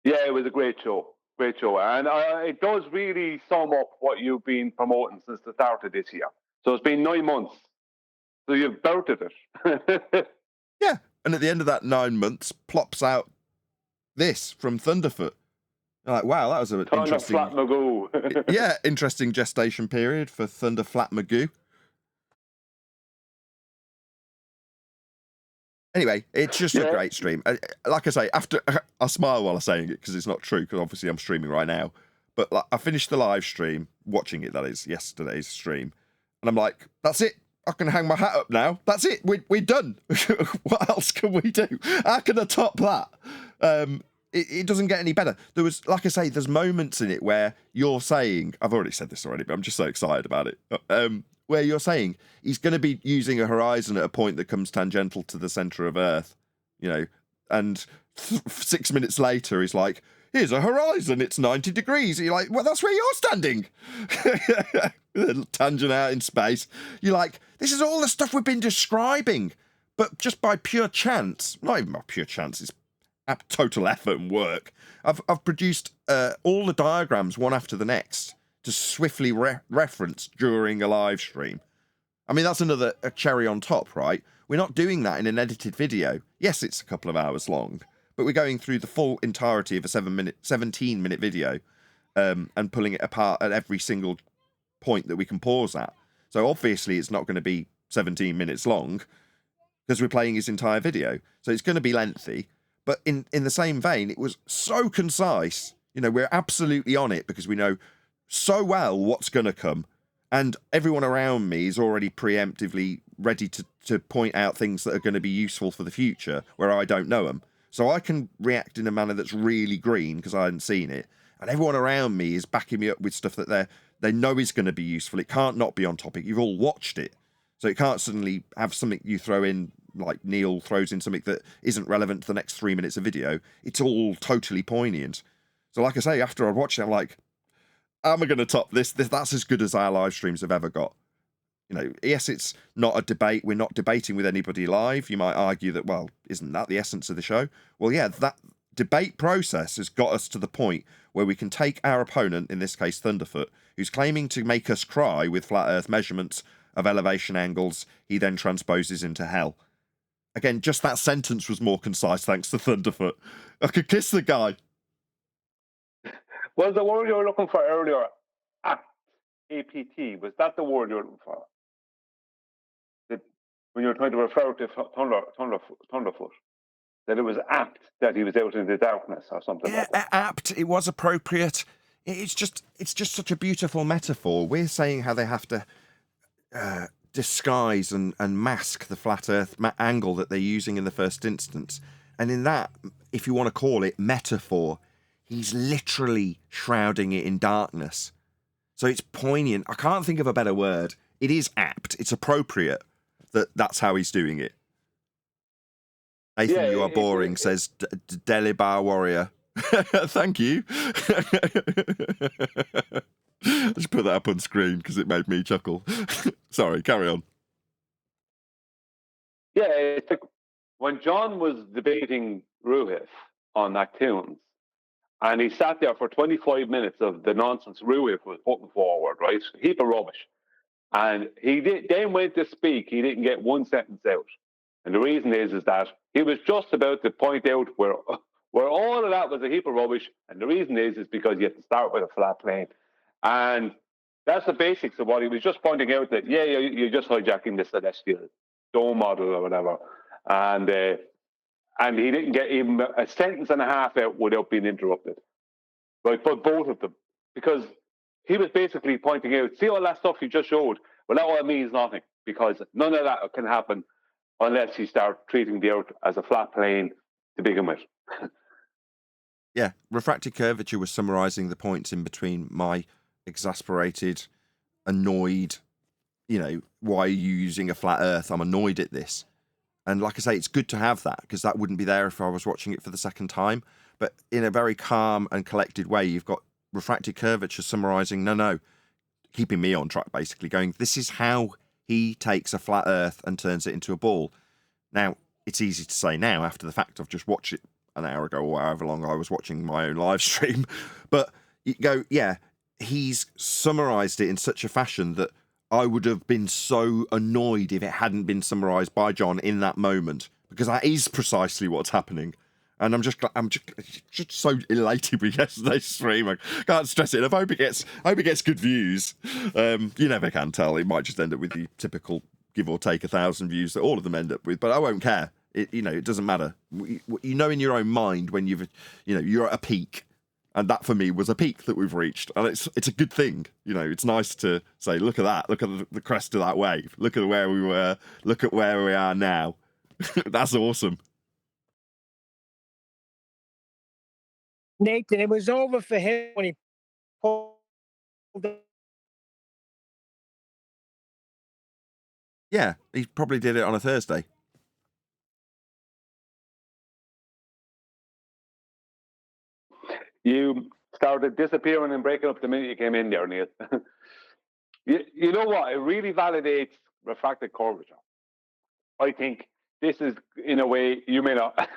Yeah, it was a great show. Great show. And it does really sum up what you've been promoting since the start of this year. So it's been 9 months. So you've belted it. Yeah. And at the end of that 9 months, plops out this from Thunderfoot. You're like, wow, that was an interesting... Flat Magoo. Yeah, interesting gestation period for Thunder Flat Magoo. Anyway, it's just a great stream. Like I say, after I smile while I'm saying it because it's not true, because obviously I'm streaming right now. But like, I finished the live stream, watching it, that is, yesterday's stream. And I'm like, that's it. I can hang my hat up now. That's it. We're done. What else can we do? How can I top that? It doesn't get any better. There was, like I say, there's moments in it where you're saying, I've already said this already, but I'm just so excited about it. Where you're saying he's going to be using a horizon at a point that comes tangential to the centre of Earth, and 6 minutes later he's like, here's a horizon, it's 90 degrees. And you're like, well, that's where you're standing. A little tangent out in space. You're like, this is all the stuff we've been describing, but just by pure chance, not even by pure chance, it's total effort and work. I've produced all the diagrams one after the next to swiftly reference during a live stream. I mean, that's a cherry on top, right? We're not doing that in an edited video. Yes, it's a couple of hours long, but we're going through the full entirety of a 17-minute video and pulling it apart at every single point that we can pause at. So obviously it's not going to be 17 minutes long because we're playing his entire video. So it's going to be lengthy, but in the same vein, it was so concise. We're absolutely on it because we know so well what's going to come, and everyone around me is already preemptively ready to point out things that are going to be useful for the future where I don't know them. So I can react in a manner that's really green because I hadn't seen it, and everyone around me is backing me up with stuff that they know is going to be useful. It can't not be on topic. You've all watched it, so it can't suddenly have something you throw in, like Neil throws in something that isn't relevant to the next 3 minutes of video. It's all totally poignant. So like I say, after I watched it, I'm like, am I going to top this? That's as good as our live streams have ever got. Yes, it's not a debate. We're not debating with anybody live. You might argue that, well, isn't that the essence of the show? Well, yeah, that debate process has got us to the point where we can take our opponent, in this case Thunderfoot, who's claiming to make us cry with flat Earth measurements of elevation angles he then transposes into hell. Again, just that sentence was more concise thanks to Thunderfoot. I could kiss the guy. Was the word you were looking for earlier, apt, APT, was that the word you were looking for? When you were trying to refer to Thunderfoot, that it was apt that he was out in the darkness or something like that? Apt, it was appropriate. It's just such a beautiful metaphor. We're saying how they have to disguise and mask the flat Earth angle that they're using in the first instance. And in that, if you want to call it metaphor, he's literally shrouding it in darkness. So it's poignant. I can't think of a better word. It is apt. It's appropriate that that's how he's doing it. Nathan, Yeah, you are boring, says Delibar Warrior. Thank you. I just put that up on screen because it made me chuckle. Sorry, carry on. Yeah, it's like when John was debating Ruhif on Actoons, and he sat there for 25 minutes of the nonsense Ruhif was putting forward, right? Heap of rubbish. And then went to speak, he didn't get one sentence out. And the reason is that he was just about to point out where all of that was a heap of rubbish. And the reason is because you have to start with a flat plane. And that's the basics of what he was just pointing out, that, you're just hijacking the celestial dome model or whatever. And he didn't get even a sentence and a half out without being interrupted. Right, but both of them. Because he was basically pointing out, see all that stuff you just showed? Well, that all means nothing, because none of that can happen unless you start treating the Earth as a flat plane to begin with. Yeah, refracted curvature was summarising the points in between my exasperated, annoyed, why are you using a flat Earth? I'm annoyed at this. And like I say, it's good to have that, because that wouldn't be there if I was watching it for the second time. But in a very calm and collected way, you've got refracted curvature summarising, no, keeping me on track, basically, going, this is how he takes a flat Earth and turns it into a ball. Now, it's easy to say now, after the fact. I've just watched it an hour ago, or however long I was watching my own live stream. But you go, yeah, he's summarised it in such a fashion that I would have been so annoyed if it hadn't been summarised by John in that moment, because that is precisely what's happening. And I'm just so elated with yesterday's stream. I can't stress it. I hope it gets good views. You never can tell. It might just end up with the typical give or take 1,000 views that all of them end up with. But I won't care. It doesn't matter. In your own mind when you're at a peak, and that for me was a peak that we've reached, and it's a good thing. It's nice to say, look at that. Look at the crest of that wave. Look at where we were. Look at where we are now. That's awesome. Nathan, it was over for him when he pulled the... Yeah, he probably did it on a Thursday. You started disappearing and breaking up the minute you came in there, Neil. You know what? It really validates refracted curvature. I think this is, in a way, you may not...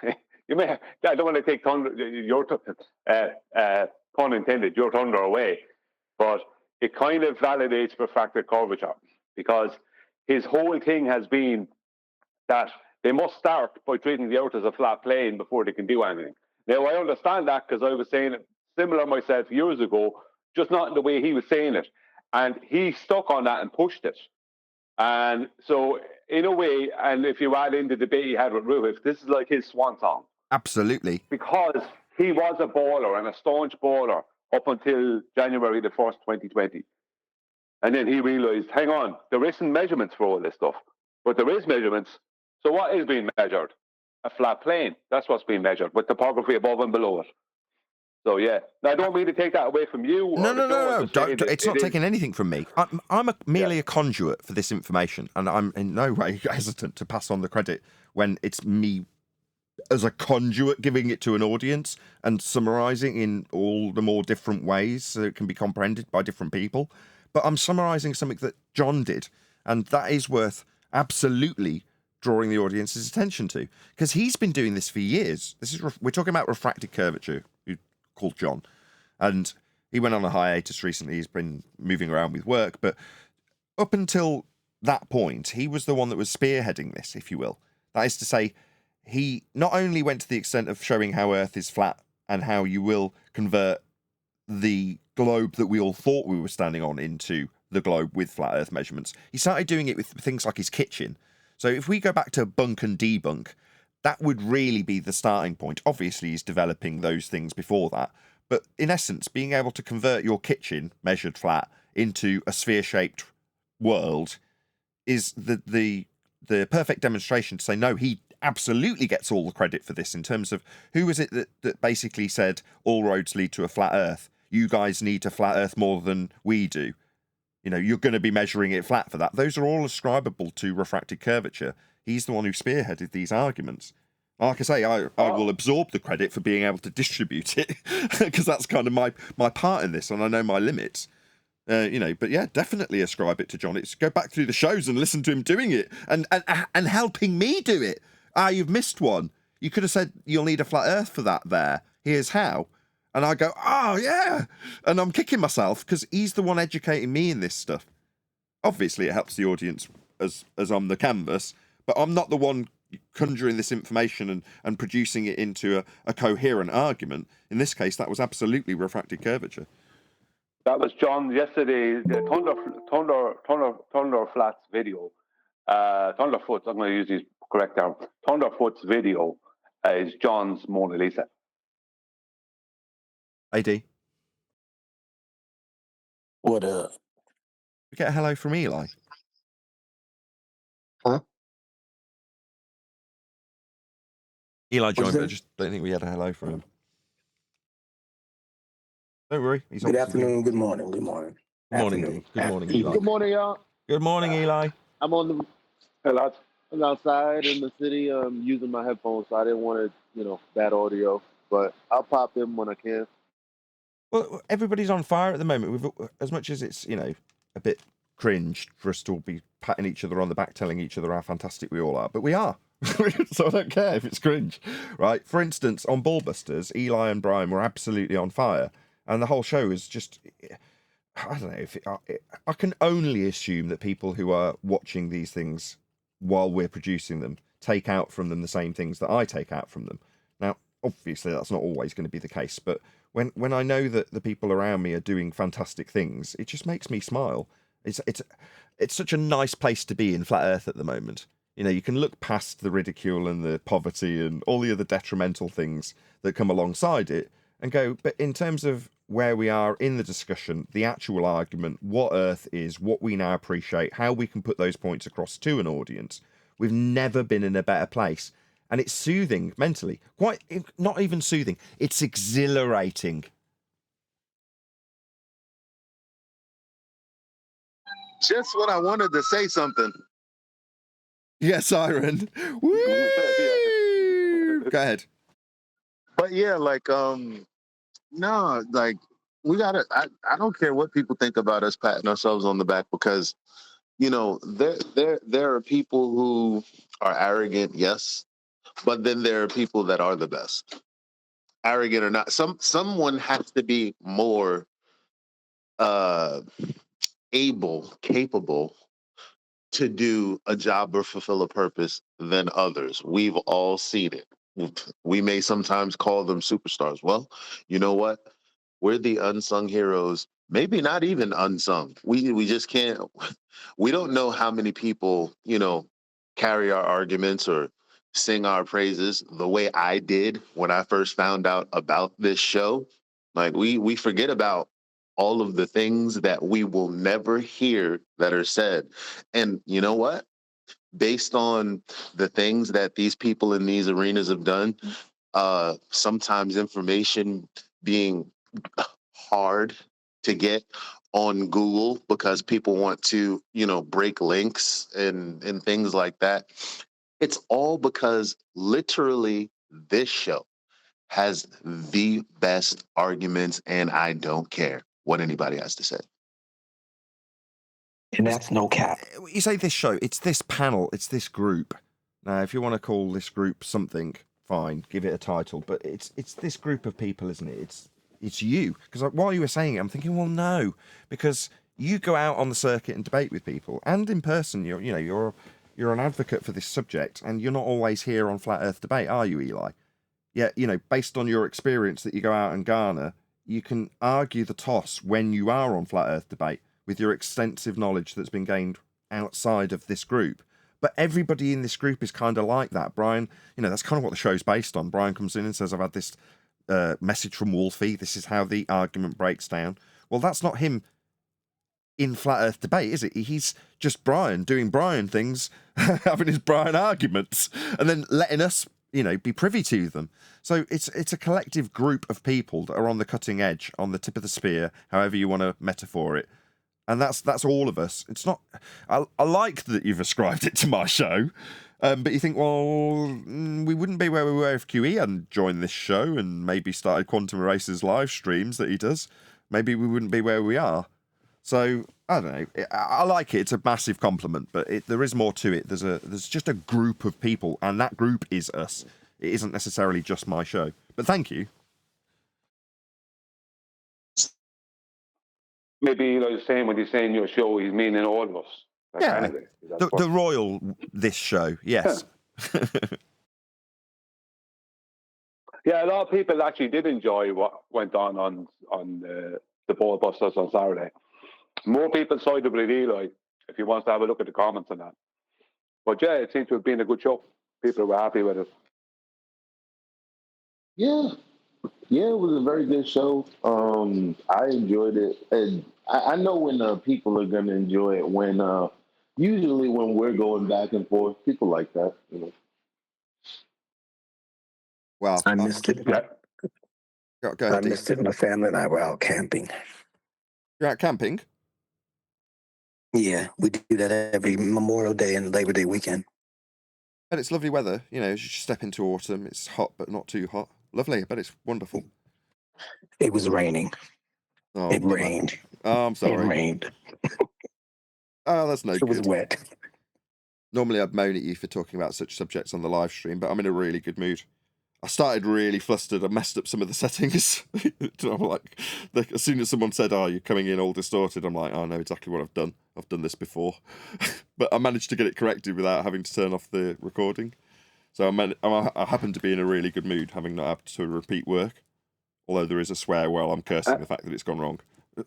I don't want to take your pun intended, your thunder away, but it kind of validates refracted curvature, because his whole thing has been that they must start by treating the Earth as a flat plane before they can do anything. Now, I understand that, because I was saying it similar myself years ago, just not in the way he was saying it. And he stuck on that and pushed it. And so, in a way, and if you add in the debate he had with Ruhif, this is like his swan song. Absolutely. Because he was a baller and a staunch baller up until January the 1st, 2020. And then he realized, hang on, there isn't measurements for all this stuff. But there is measurements. So what is being measured? A flat plane. That's what's being measured, with topography above and below it. So, yeah. Now, I don't mean to take that away from you. No. It's not taking anything from me. I'm merely a conduit for this information, and I'm in no way hesitant to pass on the credit when it's me as a conduit giving it to an audience and summarising in all the more different ways so it can be comprehended by different people. But I'm summarising something that John did, and that is worth absolutely drawing the audience's attention to, because he's been doing this for years. We're talking about refracted curvature, who called John, and he went on a hiatus recently. He's been moving around with work, but up until that point, he was the one that was spearheading this, if you will. That is to say, he not only went to the extent of showing how Earth is flat and how you will convert the globe that we all thought we were standing on into the globe with flat Earth measurements, he started doing it with things like his kitchen. So if we go back to bunk and debunk, that would really be the starting point. Obviously, he's developing those things before that. But in essence, being able to convert your kitchen, measured flat, into a sphere-shaped world is the perfect demonstration to say, no, he absolutely gets all the credit for this, in terms of who was it that basically said all roads lead to a flat Earth? You guys need a flat Earth more than we do. You're going to be measuring it flat for that. Those are all ascribable to refracted curvature. He's the one who spearheaded these arguments. Like I say, I will absorb the credit for being able to distribute it because that's kind of my part in this, and I know my limits. But yeah, definitely ascribe it to John. It's go back through the shows and listen to him doing it and helping me do it. You've missed one. You could have said you'll need a flat earth for that there. Here's how. And I go, oh yeah. And I'm kicking myself because he's the one educating me in this stuff. Obviously it helps the audience as I'm the canvas, but I'm not the one conjuring this information and producing it into a coherent argument. In this case, that was absolutely refracted curvature. That was John yesterday, the Thunderflat's video. Thunderfoot, I'm going to use his correct term. Thunderfoot's video is John's Mona Lisa. AD. What up? We get a hello from Eli. Huh? Eli joined, but I just don't think we had a hello from him. Don't worry. He's Good afternoon, good morning, good morning. Good morning, Afternoon. Good morning, Eli. Good morning, y'all. Good morning, Eli. I'm on the Hey, lads. I'm outside in the city. I'm using my headphones, so I didn't want to, bad audio. But I'll pop in when I can. Well, everybody's on fire at the moment. We've, as much as it's, a bit cringe for us to all be patting each other on the back, telling each other how fantastic we all are, but we are. So I don't care if it's cringe, right? For instance, on Ballbusters, Eli and Brian were absolutely on fire, and the whole show is just, I don't know, I can only assume that people who are watching these things while we're producing them take out from them the same things that I take out from them. Now, obviously, that's not always going to be the case, but when I know that the people around me are doing fantastic things, it just makes me smile. It's such a nice place to be in Flat Earth at the moment. You can look past the ridicule and the poverty and all the other detrimental things that come alongside it and go, but in terms of where we are in the discussion, the actual argument, what Earth is, what we now appreciate, how we can put those points across to an audience, we've never been in a better place. And it's soothing mentally. Quite, not even soothing, it's exhilarating. Just when I wanted to say something. Yes, Siren. Woo! Go ahead. But yeah, no, we gotta, I don't care what people think about us patting ourselves on the back because, there are people who are arrogant, yes, but then there are people that are the best. Arrogant or not, someone has to be more capable to do a job or fulfill a purpose than others. We've all seen it. We may sometimes call them superstars. Well, you know what? We're the unsung heroes. Maybe not even unsung. We just can't. We don't know how many people, carry our arguments or sing our praises the way I did when I first found out about this show. Like we forget about all of the things that we will never hear that are said. And you know what? Based on the things that these people in these arenas have done, sometimes information being hard to get on Google because people want to, break links and things like that. It's all because literally this show has the best arguments, and I don't care what anybody has to say. And that's no cap. You say this show, it's this panel, it's this group. Now, if you want to call this group something, fine, give it a title, but it's this group of people, isn't it? It's you. Because while you were saying it, I'm thinking, well, no, because you go out on the circuit and debate with people, and in person, you're an advocate for this subject, and you're not always here on Flat Earth Debate, are you, Eli? Yeah, based on your experience that you go out and garner, you can argue the toss when you are on Flat Earth Debate with your extensive knowledge that's been gained outside of this group. But everybody in this group is kind of like that. Brian, that's kind of what the show's based on. Brian comes in and says, I've had this message from Wolfie. This is how the argument breaks down. Well, that's not him in Flat Earth Debate, is it? He's just Brian doing Brian things, having his Brian arguments, and then letting us be privy to them. So it's a collective group of people that are on the cutting edge, on the tip of the spear, however you want to metaphor it. And that's all of us. It's not. I like that you've ascribed it to my show, But you think, well, we wouldn't be where we were if QE hadn't joined this show and maybe started Quantum Eraser's live streams that he does. Maybe we wouldn't be where we are. So, I don't know. I like it. It's a massive compliment, but there is more to it. There's just a group of people, and that group is us. It isn't necessarily just my show. But thank you. Maybe like saying when he's saying your show, he's meaning all of us. Like, Yeah. anyway, The royal, this show, yes. Yeah. Yeah, a lot of people actually did enjoy what went on the Ball Busters on Saturday. More people sided with Eli, if you want to have a look at the comments on that. But yeah, it seems to have been a good show. People were happy with it. Yeah. Yeah, it was a very good show. I enjoyed it. And I know when people are going to enjoy it, when usually when we're going back and forth, people like that, you know. Well, I missed it. Go ahead, I missed it. My family and I were out camping. You're out camping? Yeah, we do that every Memorial Day and Labor Day weekend. And it's lovely weather. You know, as you step into autumn, it's hot but not too hot. Lovely. I bet it's wonderful. It was raining. Oh, it rained. Oh, I'm sorry. It rained. Oh, that's no good. It was wet. Normally I'd moan at you for talking about such subjects on the live stream, but I'm in a really good mood. I started really flustered. I messed up some of the settings. I'm like, as soon as someone said, "Oh, you're coming in all distorted," I'm like, "I know exactly what I've done. I've done this before," but I managed to get it corrected without having to turn off the recording. So I happen to be in a really good mood, having not had to repeat work. Although there is a swear while I'm cursing the fact that it's gone wrong.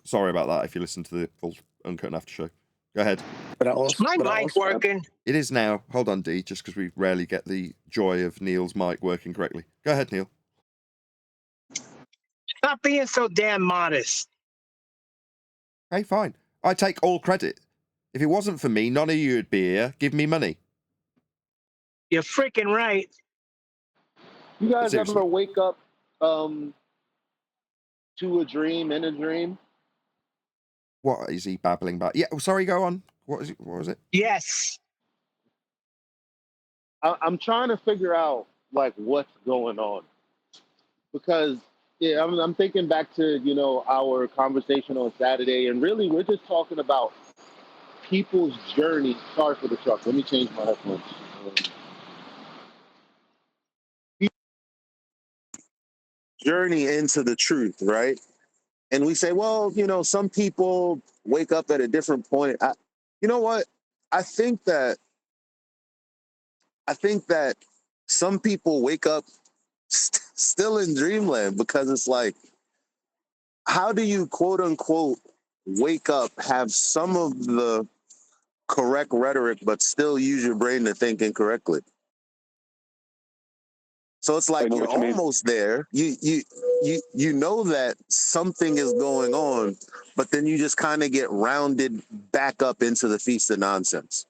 Sorry about that. If you listen to the full Uncut and After show, go ahead. Is my mic working? It is now. Hold on, D, just because we rarely get the joy of Neil's mic working correctly. Go ahead, Neil. Stop being so damn modest. Okay, fine. I take all credit. If it wasn't for me, none of you would be here. Give me money. You're freaking right. You guys Seriously. ever wake up to a dream in a dream? What is he babbling about? Yeah, sorry, go on. What was it? Yes. I'm trying to figure out like what's going on, because yeah, I'm thinking back to our conversation on Saturday, and really we're just talking about people's journey. Sorry for the truck. Let me change my headphones. Journey into the truth, right? And we say, well, some people wake up at a different point. You know what? I think that some people wake up still in dreamland, because it's like, how do you quote unquote wake up, have some of the correct rhetoric, but still use your brain to think incorrectly? So it's like you're almost there. You know that something is going on, but then you just kind of get rounded back up into the feast of nonsense.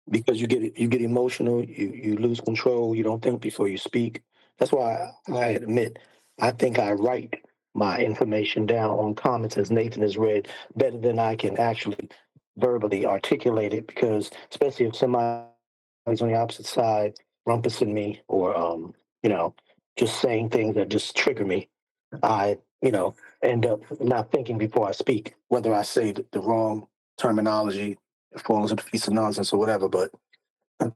Because you get emotional, you lose control, you don't think before you speak. That's why I admit, I think I write my information down on comments, as Nathan has read, better than I can actually verbally articulate it, because especially if somebody's on the opposite side rumpusing me, or just saying things that just trigger me, I end up not thinking before I speak, whether I say the wrong terminology, it falls into a piece of nonsense or whatever. But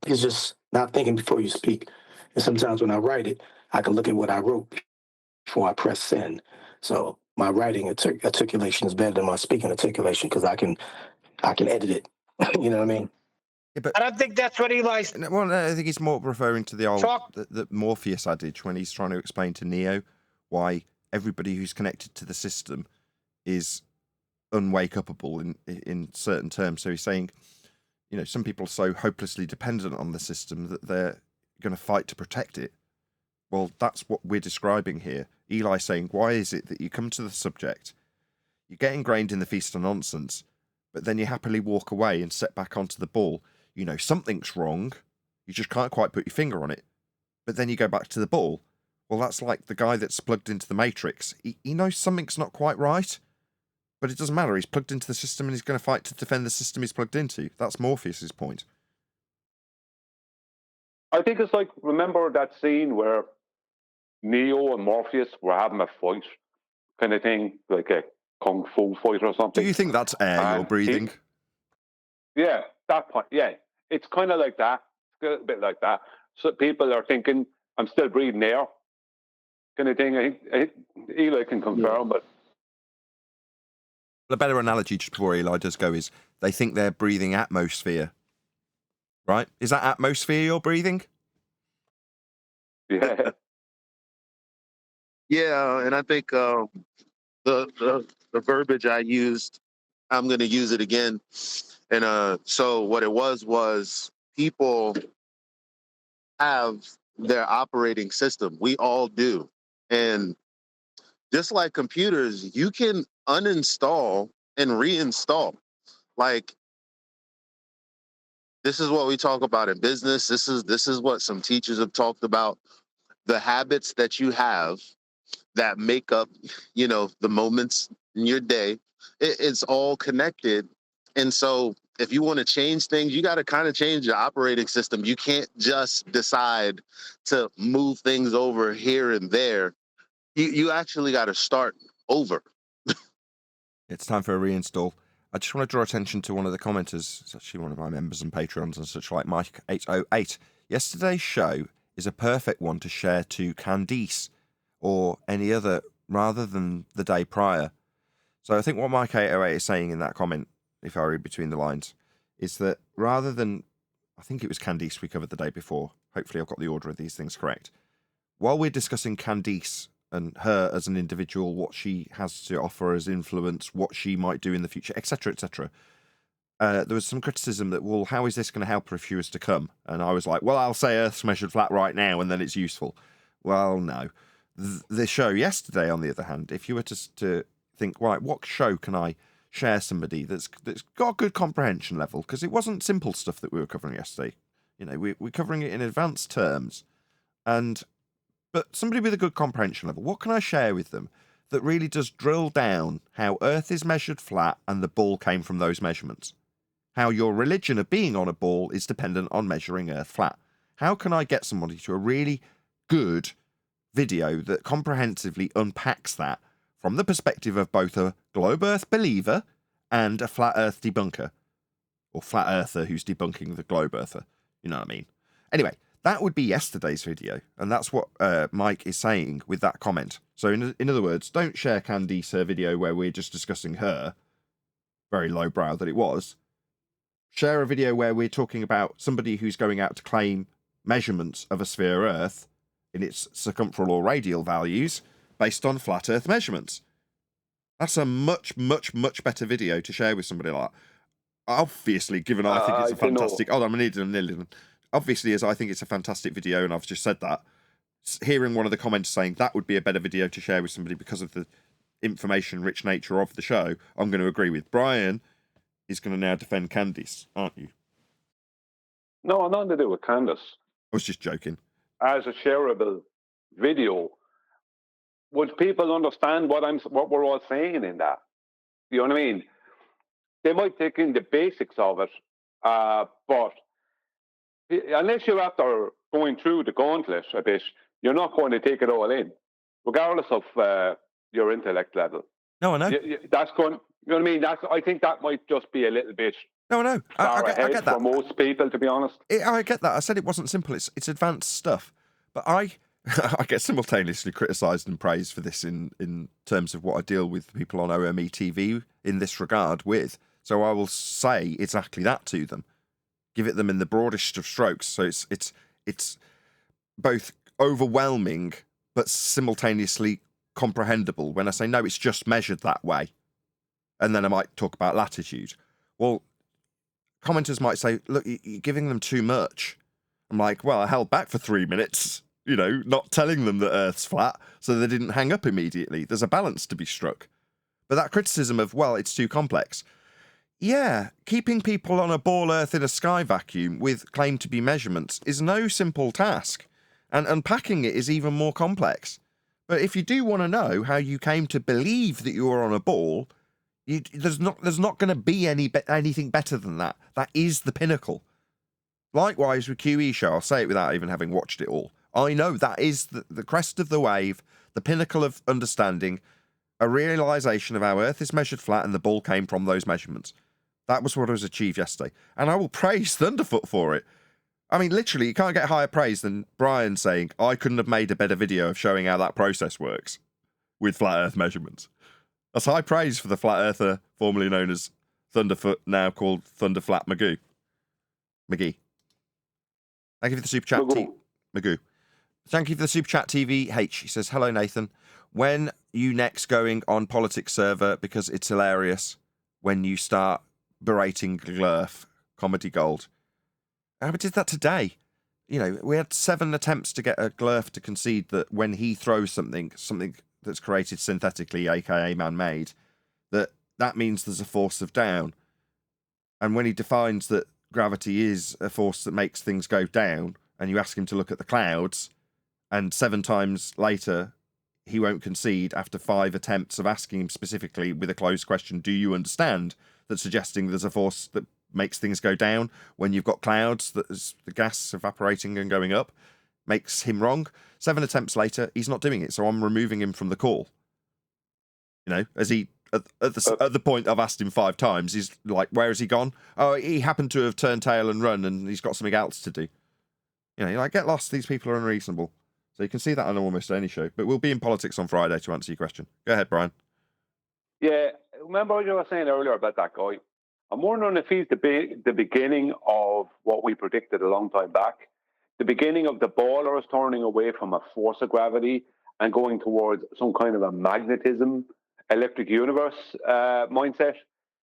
it's just not thinking before you speak. And sometimes when I write it, I can look at what I wrote before I press send. So my writing articulation is better than my speaking articulation, because I can edit it. You know what I mean? Yeah, but I don't think that's what Eli's. well, I think he's more referring to the old the Morpheus adage when he's trying to explain to Neo why everybody who's connected to the system is unwake-upable in certain terms. So he's saying, some people are so hopelessly dependent on the system that they're going to fight to protect it. Well, that's what we're describing here. Eli saying, why is it that you come to the subject, you get ingrained in the feast of nonsense, but then you happily walk away and set back onto the ball? Something's wrong. You just can't quite put your finger on it. But then you go back to the ball. Well, that's like the guy that's plugged into the Matrix. He knows something's not quite right, but it doesn't matter. He's plugged into the system and he's going to fight to defend the system he's plugged into. That's Morpheus's point. I think it's like, remember that scene where Neo and Morpheus were having a fight, kind of thing, like a kung fu fight or something. Do you think that's air you're breathing? Yeah, that point. Yeah, it's kind of like that. It's a bit like that. So people are thinking, I'm still breathing air, kind of thing. I think Eli can confirm, but the better analogy just before Eli does go is they think they're breathing atmosphere, right? Is that atmosphere you're breathing? yeah. Yeah, and I think the verbiage I used, I'm going to use it again. And so what it was people have their operating system. We all do. And just like computers, you can uninstall and reinstall. Like, this is what we talk about in business. This is what some teachers have talked about. The habits that you have that make up, the moments in your day, it's all connected. And so if you want to change things, you got to kind of change your operating system. You can't just decide to move things over here and there. You actually got to start over. It's time for a reinstall. I just want to draw attention to one of the commenters. It's actually one of my members and patrons and such like, Mike808. Yesterday's show is a perfect one to share to Candice or any other rather than the day prior. So I think what Mike808 is saying in that comment, if I read between the lines, is that rather than, I think it was Candice we covered the day before. Hopefully I've got the order of these things correct. While we're discussing Candice and her as an individual, what she has to offer as influence, what she might do in the future, etc., etc., there was some criticism that, well, how is this going to help her if she was to come? And I was like, well, I'll say Earth's measured flat right now and then it's useful. Well, no. The show yesterday, on the other hand, if you were to think, right, what show can I share somebody that's got a good comprehension level? Because it wasn't simple stuff that we were covering yesterday. We're covering it in advanced terms. But somebody with a good comprehension level, what can I share with them that really does drill down how Earth is measured flat and the ball came from those measurements? How your religion of being on a ball is dependent on measuring Earth flat? How can I get somebody to a really good video that comprehensively unpacks that from the perspective of both a globe Earth believer and a flat Earth debunker? Or flat earther who's debunking the globe earther. You know what I mean? Anyway, that would be yesterday's video, and that's what Mike is saying with that comment. So in other words, don't share Candice her video where we're just discussing her, very lowbrow that it was. Share a video where we're talking about somebody who's going out to claim measurements of a sphere Earth in its circumferential or radial values based on flat Earth measurements. That's a much, much, much better video to share with somebody like that. Obviously, given I think it's a fantastic... Hold on, I need a obviously, as I think it's a fantastic video, and I've just said that, hearing one of the comments saying that would be a better video to share with somebody because of the information-rich nature of the show, I'm going to agree with Brian. Is going to now defend Candice, aren't you? No, nothing to do with Candice. I was just joking. As a shareable video, would people understand what we're all saying in that? You know what I mean? They might take in the basics of it, but unless you're after going through the gauntlet a bit, you're not going to take it all in, regardless of your intellect level. No, I know. That's going. You know what I mean? I think that might just be a little bit. No, I get that. For most people, to be honest. I get that. I said it wasn't simple. It's advanced stuff, but I get simultaneously criticised and praised for this in terms of what I deal with people on OME TV in this regard with. So I will say exactly that to them. Give it them in the broadest of strokes. So it's both overwhelming but simultaneously comprehensible when I say, no, it's just measured that way. And then I might talk about latitude. Well, commenters might say, look, you're giving them too much. I'm like, well, I held back for 3 minutes, not telling them that Earth's flat, so they didn't hang up immediately. There's a balance to be struck. But that criticism of, well, it's too complex. Yeah, keeping people on a ball Earth in a sky vacuum with claim to be measurements is no simple task, and unpacking it is even more complex. But if you do want to know how you came to believe that you were on a ball, there's not going to be anything better than that. That is the pinnacle. Likewise with QE show, I'll say it without even having watched it all. I know that is the crest of the wave, the pinnacle of understanding, a realisation of how Earth is measured flat and the ball came from those measurements. That was what was achieved yesterday. And I will praise Thunderfoot for it. I mean, literally, you can't get higher praise than Brian saying, I couldn't have made a better video of showing how that process works with flat Earth measurements. That's high praise for the flat earther, formerly known as Thunderfoot, now called Thunderflat McGee. Thank you for the super chat, Magoo. Thank you for the super chat, TVH. He says, hello, Nathan. When you next going on politics server, because it's hilarious when you start berating Glurf, comedy gold. I did that today. You know, we had 7 attempts to get a Glurf to concede that when he throws something that's created synthetically, aka man-made, that means there's a force of down. And when he defines that gravity is a force that makes things go down, and you ask him to look at the clouds, and 7 times later he won't concede after 5 attempts of asking him specifically with a closed question, do you understand, that suggesting there's a force that makes things go down when you've got clouds that is the gas evaporating and going up, makes him wrong. 7 attempts later, he's not doing it, so I'm removing him from the call. You know, as he at the point I've asked him 5 times, he's like, where has he gone? Oh, he happened to have turned tail and run, and he's got something else to do. You know, you're like, get lost. These people are unreasonable. So you can see that on almost any show. But we'll be in politics on Friday to answer your question. Go ahead, Brian. Yeah, remember what you were saying earlier about that guy? I'm wondering if he's the beginning of what we predicted a long time back. The beginning of the ballers turning away from a force of gravity and going towards some kind of a magnetism, electric universe mindset,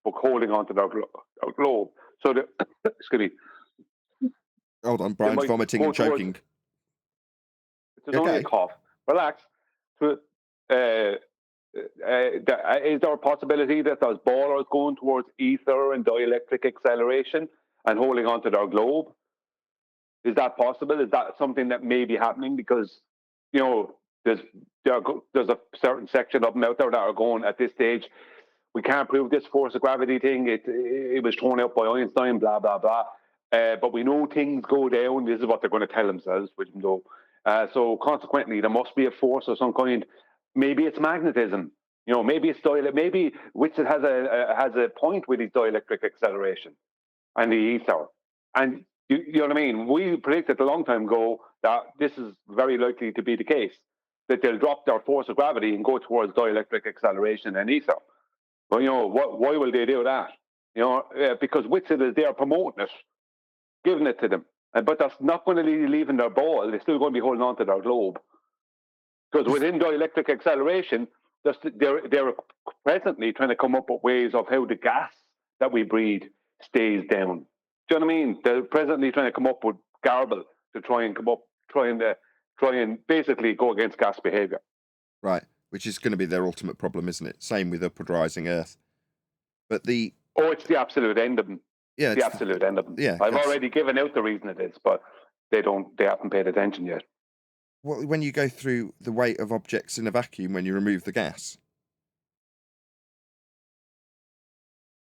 but holding onto their globe. So, excuse me. Hold on, Brian's vomiting and choking. It's only a cough. Relax. Is there a possibility that there's ballers going towards ether and dielectric acceleration and holding onto their globe? Is that possible? Is that something that may be happening? Because, you know, there's a certain section of them out there that are going at this stage, we can't prove this force of gravity thing. It was thrown out by Einstein, blah, blah, blah. But we know things go down. This is what they're going to tell themselves, which we know. So consequently, there must be a force of some kind. Maybe it's magnetism. You know, maybe it's dielectric. Maybe Whitson has a point with his dielectric acceleration and the ether. And you know what I mean? We predicted a long time ago that this is very likely to be the case, that they'll drop their force of gravity and go towards dielectric acceleration and ether. But, you know, why will they do that? You know, because Whitson is there promoting it, giving it to them. But that's not going to be leaving their ball. They're still going to be holding on to their globe. Because within dielectric acceleration, they're presently trying to come up with ways of how the gas that we breathe stays down. Do you know what I mean? They're presently trying to come up with garble to try and basically go against gas behavior. Right, which is going to be their ultimate problem, isn't it? Same with upward rising Earth. But it's the absolute end of them. Yeah, it's the absolute end of them. Yeah, I've already given out the reason it is, but they haven't paid attention yet. Well, when you go through the weight of objects in a vacuum when you remove the gas,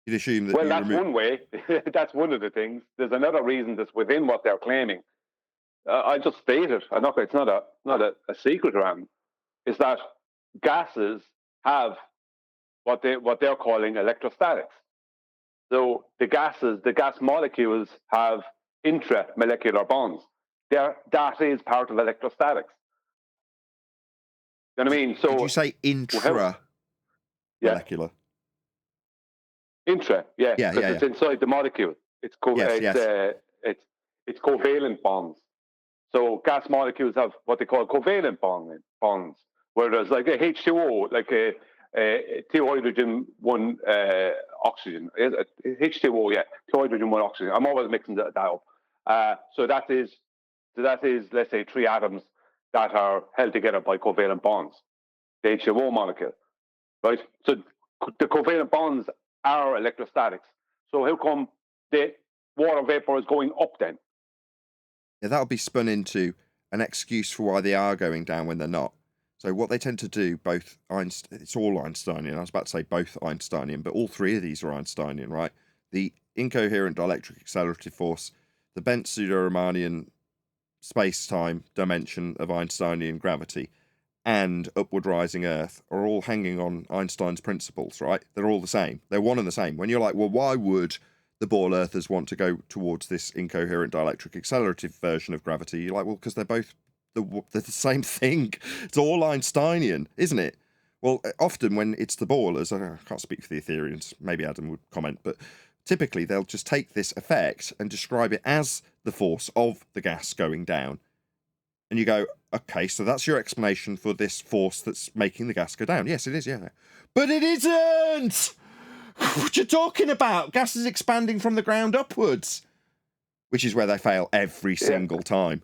you'd assume that. Well, that's one way. That's one of the things. There's another reason that's within what they're claiming. I just stated. It's not a secret around. Is that gases have what they're calling electrostatics. So the gas molecules have intramolecular bonds. That is part of electrostatics. You know what I mean? So did you say intramolecular? Intra, yeah, because it's inside the molecule. It's it's covalent bonds. So gas molecules have what they call covalent bonds, where there's like a H2O, like a 2 hydrogen, 1 oxygen. H2O, yeah, 2 hydrogen, 1 oxygen. I'm always mixing that up. So that is, let's say, 3 atoms that are held together by covalent bonds, the H2O molecule, right? So the covalent bonds are electrostatics. So how come the water vapor is going up then? Yeah, that'll be spun into an excuse for why they are going down when they're not. So what they tend to do, it's all Einsteinian. I was about to say both Einsteinian, but all 3 of these are Einsteinian, right? The incoherent dielectric accelerative force the bent pseudo-Riemannian space-time dimension of Einsteinian gravity, and upward rising Earth are all hanging on Einstein's principles, right? They're all the same. They're one and the same. When you're like, well, why would the ball earthers want to go towards this incoherent dielectric accelerative version of gravity? You're like, well, because they're both the same thing. It's all Einsteinian, isn't it? Well, often when it's the ballers, I can't speak for the Ethereans, maybe Adam would comment, but typically they'll just take this effect and describe it as the force of the gas going down. And you go, okay, so that's your explanation for this force that's making the gas go down. Yes, it is, yeah. But it isn't! What you're talking about? Gas is expanding from the ground upwards, which is where they fail every single time.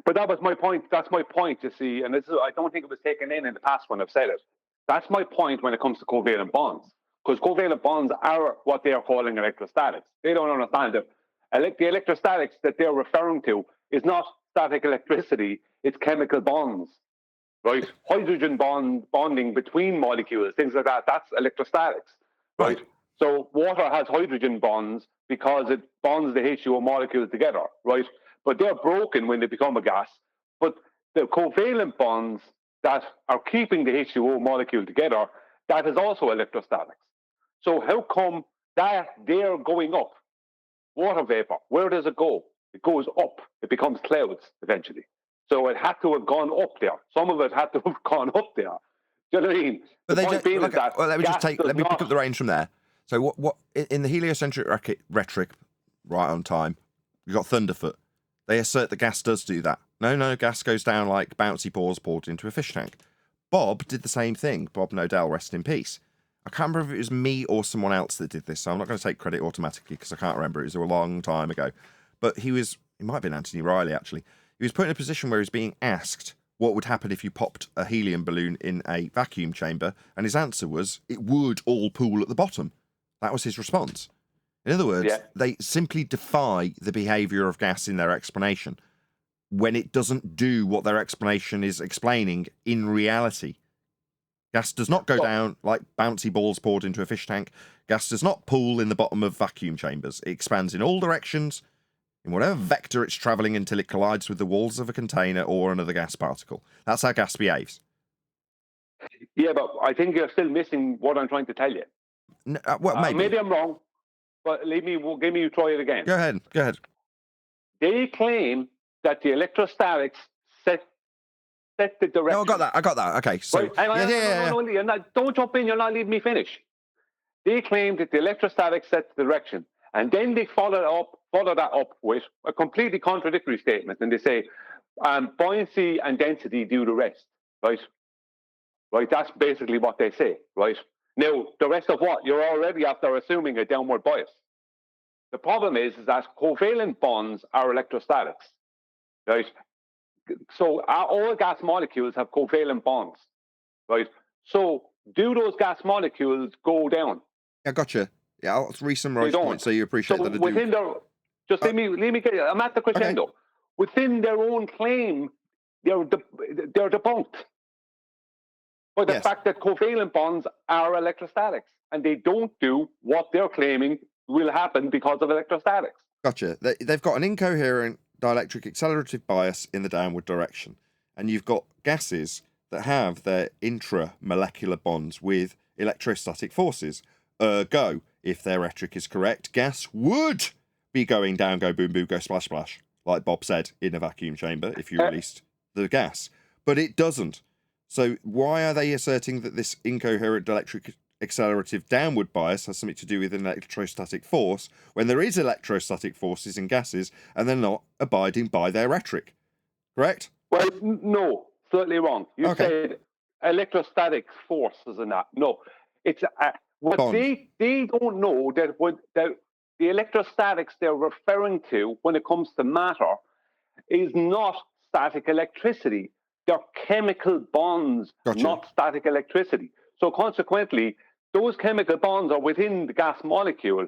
But that was my point. That's my point, you see. And this is, I don't think it was taken in the past when I've said it. That's my point when it comes to covalent bonds. Because covalent bonds are what they are calling electrostatics. They don't understand it. The electrostatics that they're referring to is not static electricity, it's chemical bonds, right? Hydrogen bonding between molecules, things like that, that's electrostatics, right? So water has hydrogen bonds because it bonds the H2O molecules together, right? But they're broken when they become a gas. But the covalent bonds that are keeping the H2O molecule together, that is also electrostatics. So how come that they're going up? Water vapor, where does it go? It goes up. It becomes clouds eventually. So it had to have gone up there. Some of it had to have gone up there. Do you know what I mean? But they don't, let me pick up the reins from there. So what in the heliocentric rhetoric, right on time, you've got Thunderfoot. They assert that gas does do that. No, gas goes down like bouncy balls poured into a fish tank. Bob did the same thing. Bob Nodell, rest in peace. I can't remember if it was me or someone else that did this, so I'm not going to take credit automatically because I can't remember. It was a long time ago. But it might have been Anthony Riley, actually. He was put in a position where he was being asked what would happen if you popped a helium balloon in a vacuum chamber, and his answer was, it would all pool at the bottom. That was his response. In other words, they simply defy the behaviour of gas in their explanation when it doesn't do what their explanation is explaining in reality. Gas does not go down like bouncy balls poured into a fish tank. Gas does not pool in the bottom of vacuum chambers. It expands in all directions, in whatever vector it's travelling until it collides with the walls of a container or another gas particle. That's how gas behaves. Yeah, but I think you're still missing what I'm trying to tell you. No, well, maybe I'm give me try it again. Go ahead. They claim that the electrostatics set the direction. No, I got that. Okay, so right? Don't jump in. You're not letting me finish. They claim that the electrostatics set the direction, and then they follow that up with a completely contradictory statement, and they say buoyancy and density do the rest. Right. That's basically what they say. Right. Now, the rest of what? You're already after assuming a downward bias. The problem is that covalent bonds are electrostatics. Right. So all gas molecules have covalent bonds, right? So do those gas molecules go down? I gotcha. Yeah, I'll read some right points so you appreciate that. Within let me get. I'm at the crescendo. Okay. Within their own claim, they're debunked by the fact that covalent bonds are electrostatics, and they don't do what they're claiming will happen because of electrostatics. Gotcha. They've got an incoherent dielectric accelerative bias in the downward direction, and you've got gases that have their intramolecular bonds with electrostatic forces. Ergo, if their rhetoric is correct, gas would be going down, go boom boom, go splash splash, like Bob said, in a vacuum chamber if you released the gas. But it doesn't. So why are they asserting that this incoherent dielectric accelerative downward bias has something to do with an electrostatic force when there is electrostatic forces in gases and they're not abiding by their rhetoric? Correct? Well, no, slightly wrong. You said electrostatic forces and that. No, it's what they don't know that the electrostatics they're referring to when it comes to matter is not static electricity. They're chemical bonds, not static electricity. So consequently, those chemical bonds are within the gas molecule.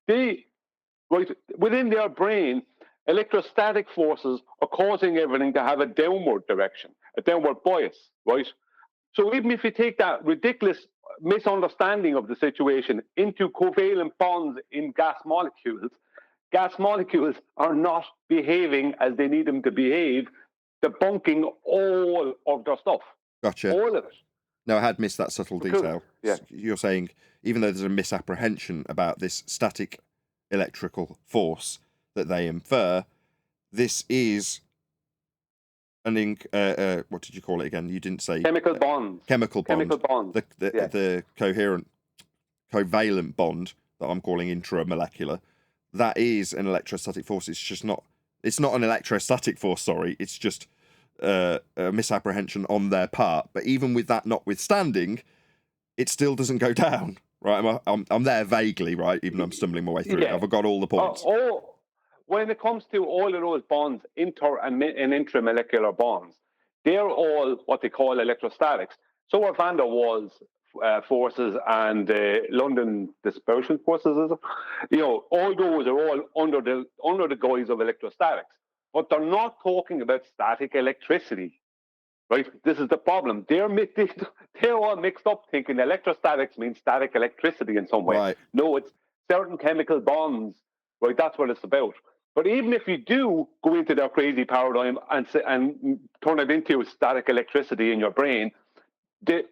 Within their brain, electrostatic forces are causing everything to have a downward direction, a downward bias, right? So even if you take that ridiculous misunderstanding of the situation into covalent bonds in gas molecules gas molecules are not behaving as they need them to behave, debunking all of their stuff. Gotcha. All of it. No, I had missed that subtle detail. Yeah. You're saying, even though there's a misapprehension about this static electrical force that they infer, this is an what did you call it again? You didn't say chemical bonds. Chemical bond. Chemical bonds. The covalent bond that I'm calling intramolecular. That is an electrostatic force. It's just not. It's not an electrostatic force. Sorry, it's just a misapprehension on their part. But even with that notwithstanding, it still doesn't go down. Right? I'm there vaguely. Right? Even though I'm stumbling my way through it. I've got all the points. When it comes to all of those bonds, inter and intramolecular bonds, they're all what they call electrostatics. So are Van der Waals forces and London dispersion forces, all those are all under the guise of electrostatics. But they're not talking about static electricity, right? This is the problem. They're all mixed up, thinking electrostatics means static electricity in some way. Right. No, it's certain chemical bonds, right? That's what it's about. But even if you do go into their crazy paradigm and turn it into static electricity in your brain, if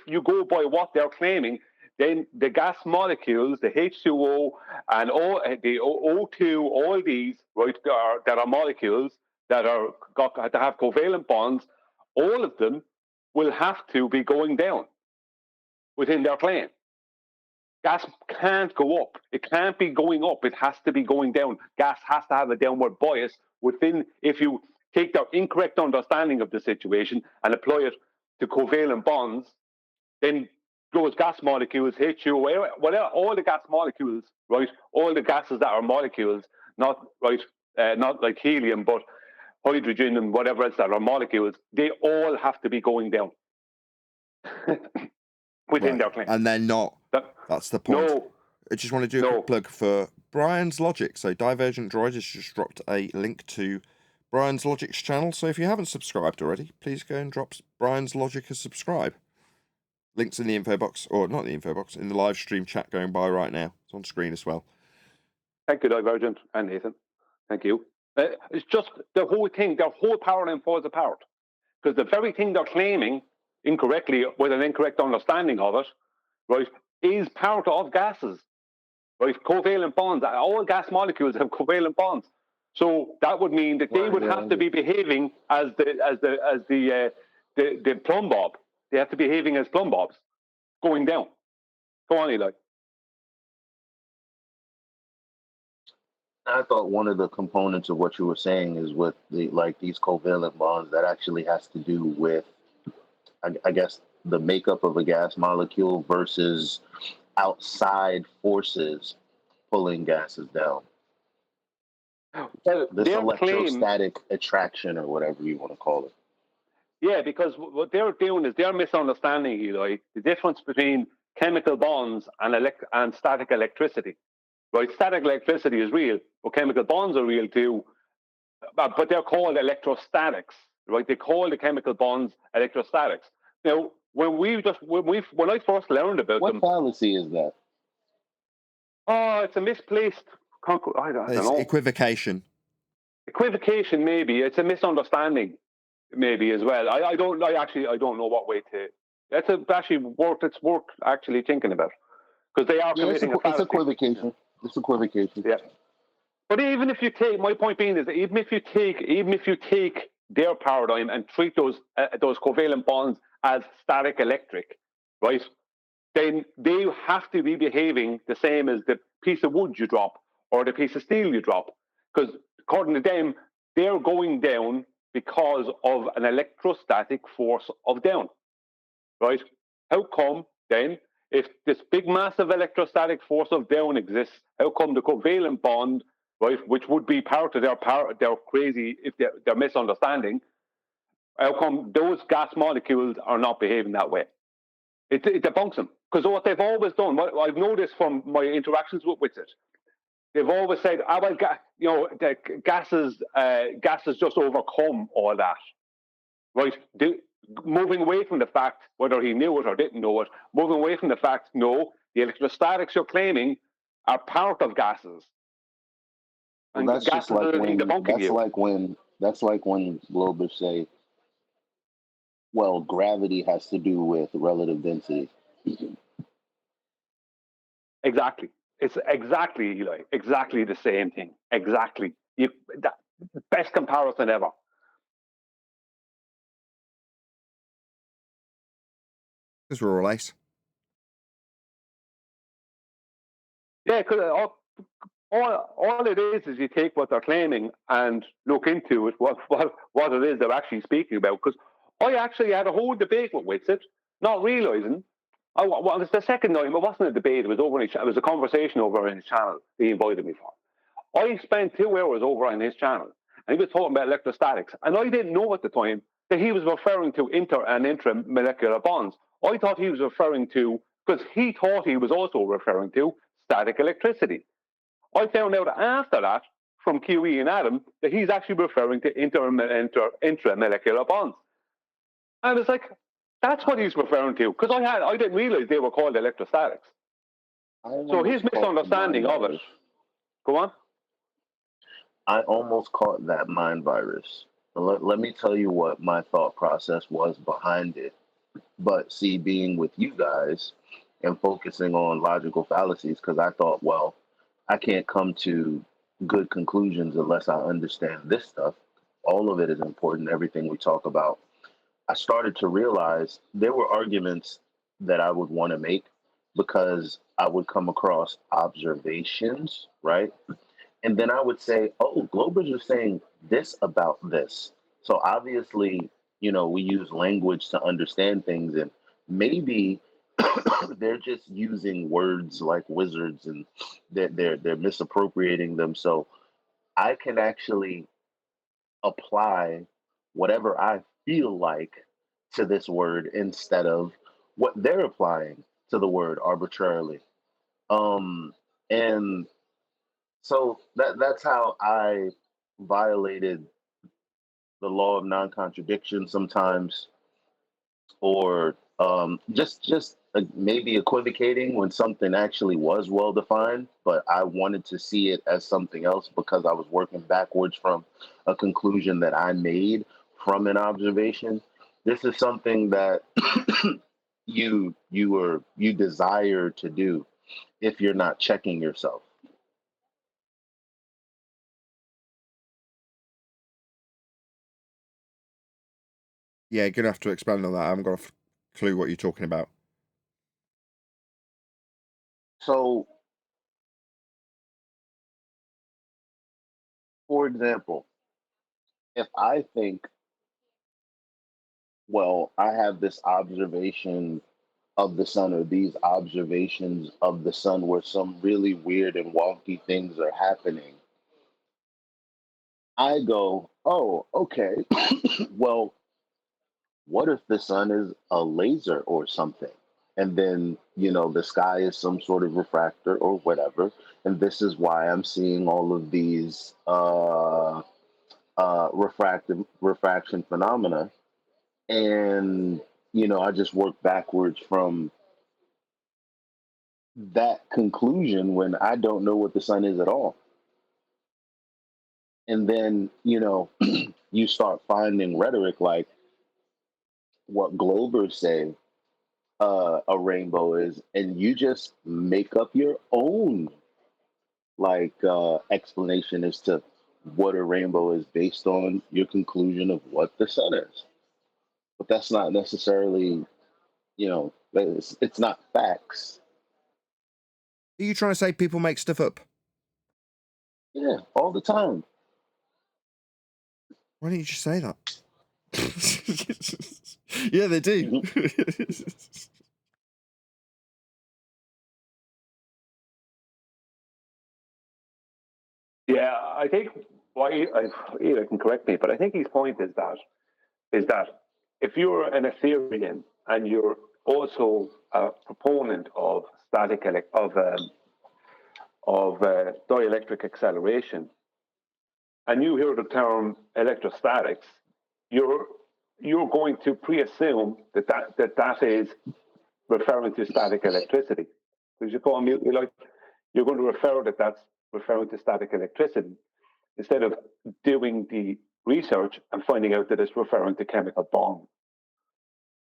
you go by what they're claiming, then the gas molecules, the H2O and the O2, all these, right, that are molecules that have covalent bonds, all of them will have to be going down within their claim. Gas can't go up. It can't be going up. It has to be going down. Gas has to have a downward bias within. If you take their incorrect understanding of the situation and apply it to covalent bonds, then those gas molecules, H2O, whatever, all the gas molecules, right? All the gases that are molecules, not like helium, but hydrogen and whatever else that are molecules, they all have to be going down within their claim. And they're not. That's the point. No. I just want to do a quick plug for Brian's Logic. So Divergent Droid has just dropped a link to Brian's Logic's channel. So if you haven't subscribed already, please go and drop Brian's Logic a subscribe. Links in the info box, or not the info box, in the live stream chat going by right now. It's on screen as well. Thank you, Divergent and Nathan. Thank you. It's just the whole thing, their whole paradigm falls apart. Because the very thing they're claiming incorrectly, with an incorrect understanding of it, right, is part of gases. Right? Covalent bonds. All gas molecules have covalent bonds. So that would mean that they would have to be behaving as the plumb bob. They have to be behaving as plumb bobs, going down. Go on, Eli. I thought one of the components of what you were saying is with these covalent bonds that actually has to do with, I guess, the makeup of a gas molecule versus outside forces pulling gases down. This electrostatic attraction or whatever you want to call it. Yeah, because what they're doing is they're misunderstanding, Eli, the difference between chemical bonds and static electricity. Right? Static electricity is real, but chemical bonds are real too. But they're called electrostatics. Right? They call the chemical bonds electrostatics. Now, when I first learned about them, what fallacy is that? Oh, it's a misplaced. I don't know. Equivocation. Equivocation, maybe. It's a misunderstanding, maybe as well. I don't know what way to. It's worth actually thinking about, because they are committing a fallacy. It's equivocation. It's equivocation. Yeah. But even if you take, my point being is, even if you take their paradigm and treat those covalent bonds as static electric, right? Then they have to be behaving the same as the piece of wood you drop or the piece of steel you drop. Because according to them, they're going down because of an electrostatic force of down. Right? How come then, if this big massive electrostatic force of down exists, how come the covalent bond, right, which would be part of their crazy, if their misunderstanding, how come those gas molecules are not behaving that way? It debunks them. Because what they've always done, what I've noticed from my interactions with it, they've always said, the gases just overcome all that, right? Moving away from the fact, whether he knew it or didn't know it, moving away from the fact, no, the electrostatics you're claiming are part of gases. Well, And that's just gases like are when debunking you. that's like when Globers say, well, gravity has to do with relative density. Exactly. It's exactly, Eli, exactly the same thing. Exactly. That best comparison ever. Because we're all ace. Yeah, because all it is you take what they're claiming and look into it, what it is they're actually speaking about. Because I actually had a whole debate with Witsit, not realizing. It was the second night. It wasn't a debate. It was a conversation over in his channel he invited me for. I spent 2 hours over on his channel, and he was talking about electrostatics, and I didn't know at the time that he was referring to inter and intramolecular bonds. I thought he was referring to, because he thought he was also referring to static electricity. I found out after that from QE and Adam that he's actually referring to intramolecular bonds. And it's like, that's what he's referring to, because I didn't realize they were called electrostatics. So his misunderstanding of it. Go on. I almost caught that mind virus. Let me tell you what my thought process was behind it. But see, being with you guys and focusing on logical fallacies, because I thought, well, I can't come to good conclusions unless I understand this stuff. All of it is important, everything we talk about. I started to realize there were arguments that I would want to make because I would come across observations, right? And then I would say, oh, Globers are saying this about this. So obviously, we use language to understand things, and maybe they're just using words like wizards, and they're misappropriating them. So I can actually apply whatever I feel like to this word instead of what they're applying to the word arbitrarily. And so that's how I violated the law of non-contradiction sometimes, or just maybe equivocating when something actually was well defined, but I wanted to see it as something else because I was working backwards from a conclusion that I made from an observation. This is something that you desire to do if you're not checking yourself. Yeah, you're going to have to expand on that. I haven't got a clue what you're talking about. So, for example, if I think, well, I have this observation of the sun, or these observations of the sun where some really weird and wonky things are happening, I go, oh, okay, well, what if the sun is a laser or something? And then, the sky is some sort of refractor or whatever. And this is why I'm seeing all of these refraction phenomena. And, I just work backwards from that conclusion when I don't know what the sun is at all. And then, you start finding rhetoric like what Globers say a rainbow is, and you just make up your own explanation as to what a rainbow is based on your conclusion of what the sun is. But that's not necessarily, it's not facts. Are you trying to say people make stuff up? Yeah, all the time. Why don't you just say that? Yeah, they do. Yeah, I think Eva can correct me, but I think his point is that if you're an Ethereum and you're also a proponent of dielectric acceleration, and you hear the term electrostatics, you're going to pre-assume that is referring to static electricity. Did you call me? you're going to refer that that's referring to static electricity instead of doing the research and finding out that it's referring to chemical bonds.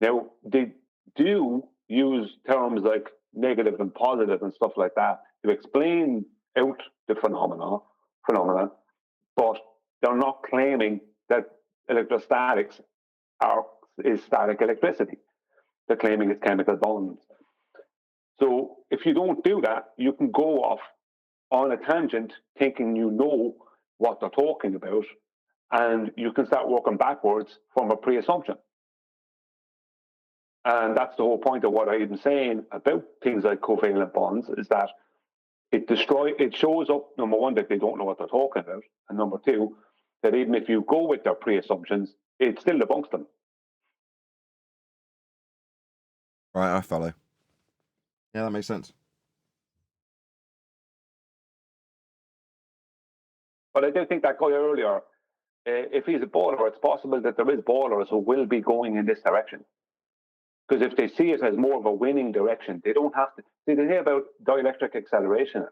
Now, they do use terms like negative and positive and stuff like that to explain out the phenomena, but they're not claiming that electrostatics is static electricity. They're claiming it's chemical bonds. So if you don't do that, you can go off on a tangent thinking you know what they're talking about, and you can start working backwards from a pre-assumption. And that's the whole point of what I'm saying about things like covalent bonds, is that it shows up, number one, that they don't know what they're talking about, and number two, that even if you go with their pre-assumptions, it still debunks them. Right, I follow. Yeah, that makes sense. But I do think that guy earlier, if he's a baller, it's possible that there is ballers who will be going in this direction. Because if they see it as more of a winning direction, they don't have to. See, the thing about dielectric acceleration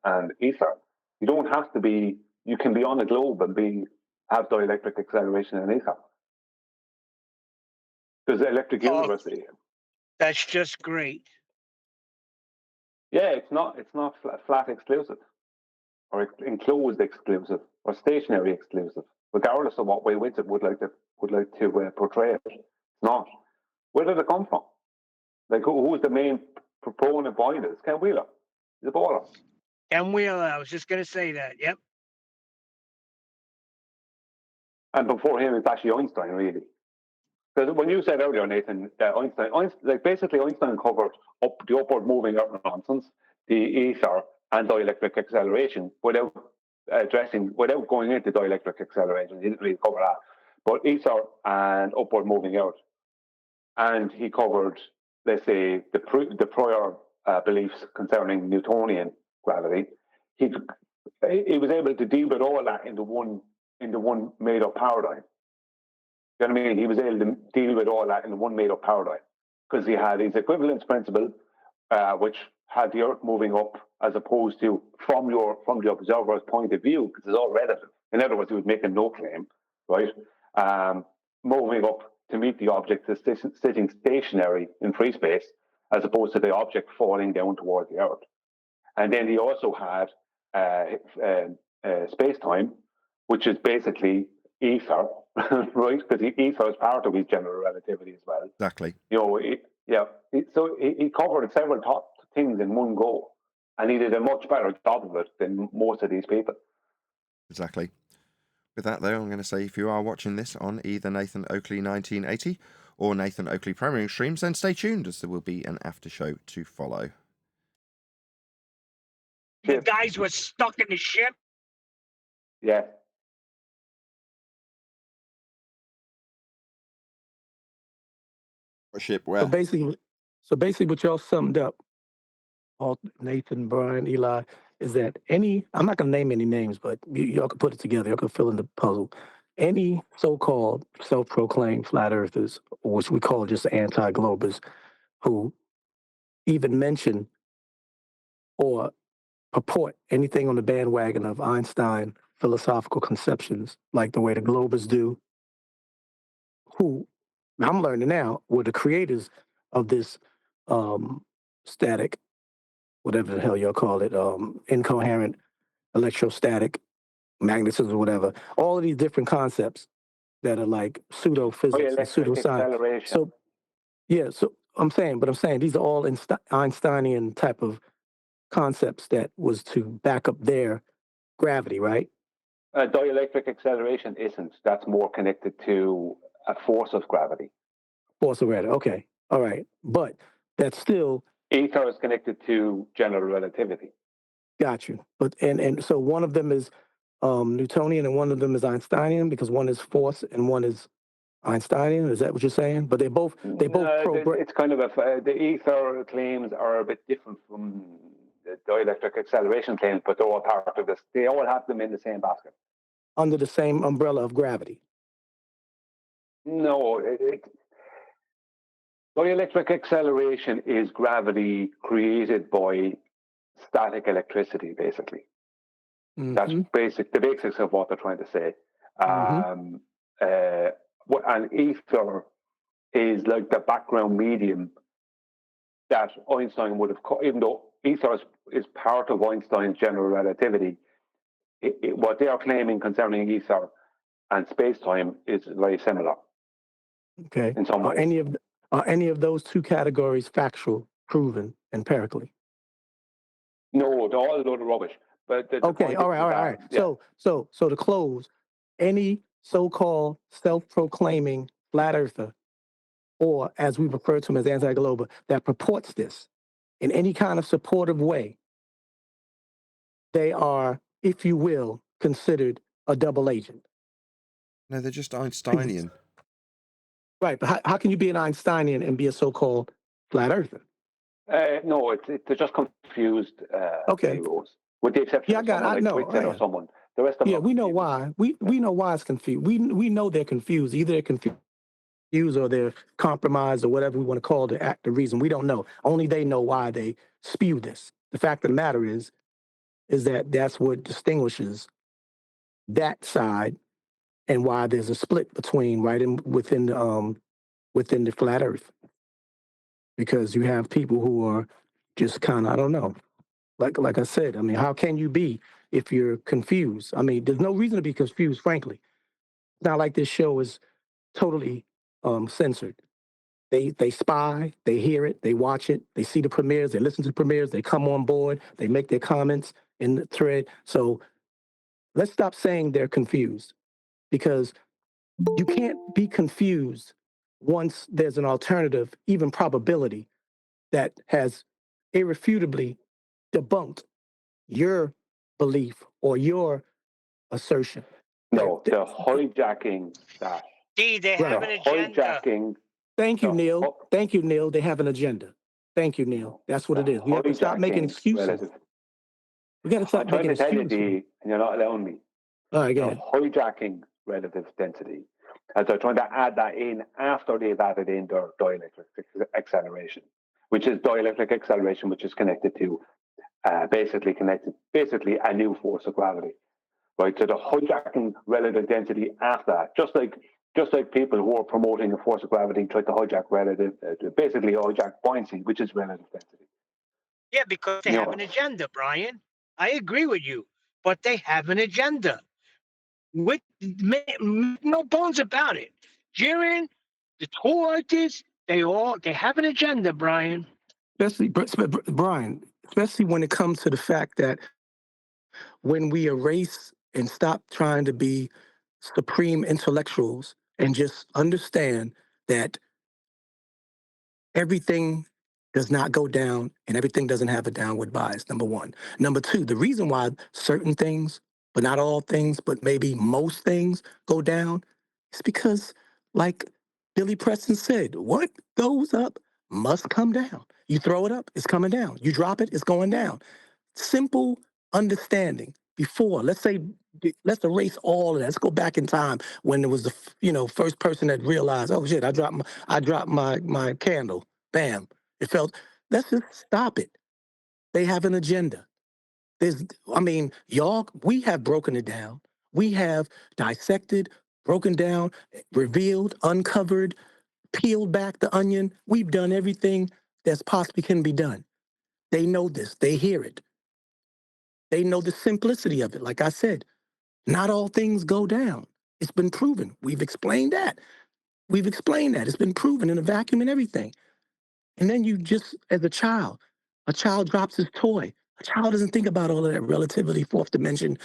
and ether, you don't have to be. You can be on a globe and have dielectric acceleration and ether. Because the electric universe. That's just great. Yeah, it's not flat exclusive, or enclosed exclusive, or stationary exclusive, regardless of what way Winston would like to portray it. It's not. Where did it come from? Like, who's the main proponent behind it? It's Ken Wheeler. He's a baller. Ken Wheeler, I was just going to say that. Yep. And before him, it's actually Einstein, really. Because when you said earlier, Nathan, Einstein, basically Einstein covered the upward moving nonsense, the ether, and dielectric acceleration without going into dielectric acceleration. He didn't really cover that. But ether and upward moving out. And he covered, let's say, the prior beliefs concerning Newtonian gravity. He was able to deal with all that into one made-up paradigm. You know what I mean? He was able to deal with all that in one made-up paradigm because he had his equivalence principle, which had the Earth moving up as opposed to from the observer's point of view, because it's all relative. In other words, he was making no claim, right? Moving up to meet the object is sitting stationary in free space as opposed to the object falling down towards the Earth. And then he also had space-time, which is basically ether, right? Because ether is part of his general relativity as well. Exactly. So he covered several top things in one go, and he did a much better job of it than most of these people. Exactly. With that, though, I'm going to say if you are watching this on either Nathan Oakley 1980 or Nathan Oakley Premiering streams, then stay tuned as there will be an after show to follow. The guys were stuck in the ship. Yeah. What ship? Where? So basically, what y'all summed up, all Nathan, Brian, Eli, is that I'm not going to name any names, but y'all can put it together. Y'all can fill in the puzzle. Any so-called self-proclaimed flat earthers, which we call just anti-globers, who even mention or purport anything on the bandwagon of Einstein philosophical conceptions, like the way the globers do, who I'm learning now were the creators of this static, whatever the hell y'all call it, incoherent electrostatic magnetism, whatever. All of these different concepts that are like pseudo-physics and pseudoscience. So, yeah, so I'm saying these are all Einsteinian type of concepts that was to back up their gravity, right? Dielectric acceleration isn't. That's more connected to a force of gravity. Force of gravity, okay. All right. But that's still... Ether is connected to general relativity. Got you. But and so one of them is Newtonian and one of them is Einsteinian, because one is force and one is Einsteinian. Is that what you're saying? But they both it's kind of the ether claims are a bit different from the dielectric acceleration claims, but they're all part of this. They all have them in the same basket. Under the same umbrella of gravity. No, dielectric acceleration is gravity created by static electricity, basically. Mm-hmm. That's the basics of what they're trying to say. Mm-hmm. And ether is like the background medium that Einstein would have, even though ether is part of Einstein's general relativity, what they are claiming concerning ether and space-time is very similar. Okay. In some ways. Are any of those two categories factual, proven empirically? No, they're all a load of rubbish. But the Okay, point all right. Yeah. So to close, any so-called self-proclaiming flat earther, or as we refer to him as anti-glober, that purports this in any kind of supportive way, they are, if you will, considered a double agent. No, they're just Einsteinian. Right, but how can you be an Einsteinian and be a so-called flat earther? No, they're just confused. Okay. Heroes, with the exception of someone like Whitson or someone. The rest of them. Yeah, we know why. We know why it's confused. We know they're confused. Either they're confused or they're compromised or whatever we want to call the reason. We don't know. Only they know why they spew this. The fact of the matter is that that's what distinguishes that side and why there's a split between within the flat Earth, because you have people who are just kind of, I don't know. Like I said, I mean, how can you be if you're confused? I mean, there's no reason to be confused, frankly. It's not like this show is totally censored. They spy, they hear it, they watch it, they see the premieres, they listen to the premieres, they come on board, they make their comments in the thread. So let's stop saying they're confused, because you can't be confused once there's an alternative, even probability, that has irrefutably debunked your belief or your assertion. No, they're hijacking that. See, they have an agenda. Hijacking. Thank you, Neil. Thank you, Neil. They have an agenda. Thank you, Neil. That's what it is. We have to stop making excuses. We got to stop making excuses. I'm trying to tell you, and you're not allowing me. All right, go ahead. Hijacking relative density. And they're trying to add that in after they've added in their dielectric acceleration, which is connected to basically a new force of gravity. Right, so the hijacking relative density after that, just like people who are promoting a force of gravity try to hijack hijack buoyancy, which is relative density. Yeah, because they have an agenda, Brian. I agree with you, but they have an agenda. With no bones about it. Jiren, the two artists, they have an agenda, Brian. Especially, Brian, especially when it comes to the fact that when we erase and stop trying to be supreme intellectuals and just understand that everything does not go down and everything doesn't have a downward bias, number one. Number two, the reason why certain things, but not all things, but maybe most things go down is because, like Billy Preston said, what goes up must come down. You throw it up, it's coming down. You drop it, it's going down. Simple understanding. Before, let's erase all of that. Let's go back in time when there was the first person that realized, oh shit, I dropped my candle. Bam. It felt. Let's just stop it. They have an agenda. We have broken it down. We have dissected, broken down, revealed, uncovered, peeled back the onion. We've done everything that's possibly can be done. They know this. They hear it. They know the simplicity of it. Like I said, not all things go down. It's been proven. We've explained that. It's been proven in a vacuum and everything. And then you just, as a child drops his toy. A child doesn't think about all of that relativity, fourth dimension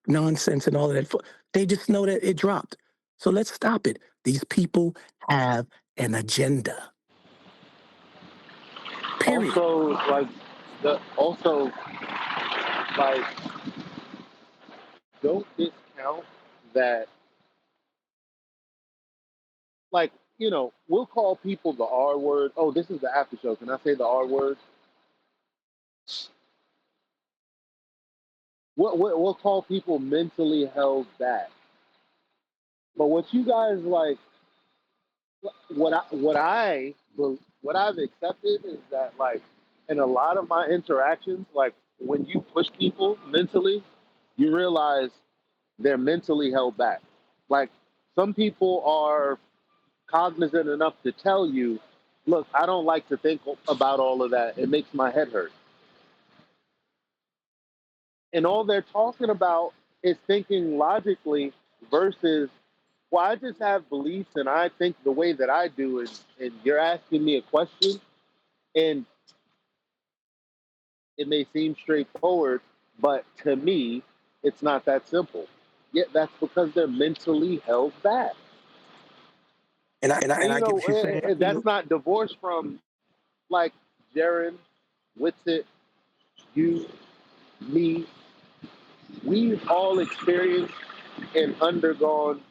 nonsense and all of that. They just know that it dropped. So let's stop it. These people have an agenda. Period. Don't discount that. We'll call people the R word. Oh, this is the after show. Can I say the R word? We'll call people mentally held back. But what you guys what I've accepted is that in a lot of my interactions, when you push people mentally, you realize they're mentally held back. Like some people are cognizant enough to tell you, look, I don't like to think about all of that. It makes my head hurt. And all they're talking about is thinking logically versus, well, I just have beliefs and I think the way that I do, and you're asking me a question, and it may seem straightforward, but to me, it's not that simple. Yet that's because they're mentally held back. And I get what you're saying. That's not divorced from like Jaron, Witsit, you, me. We've all experienced and undergone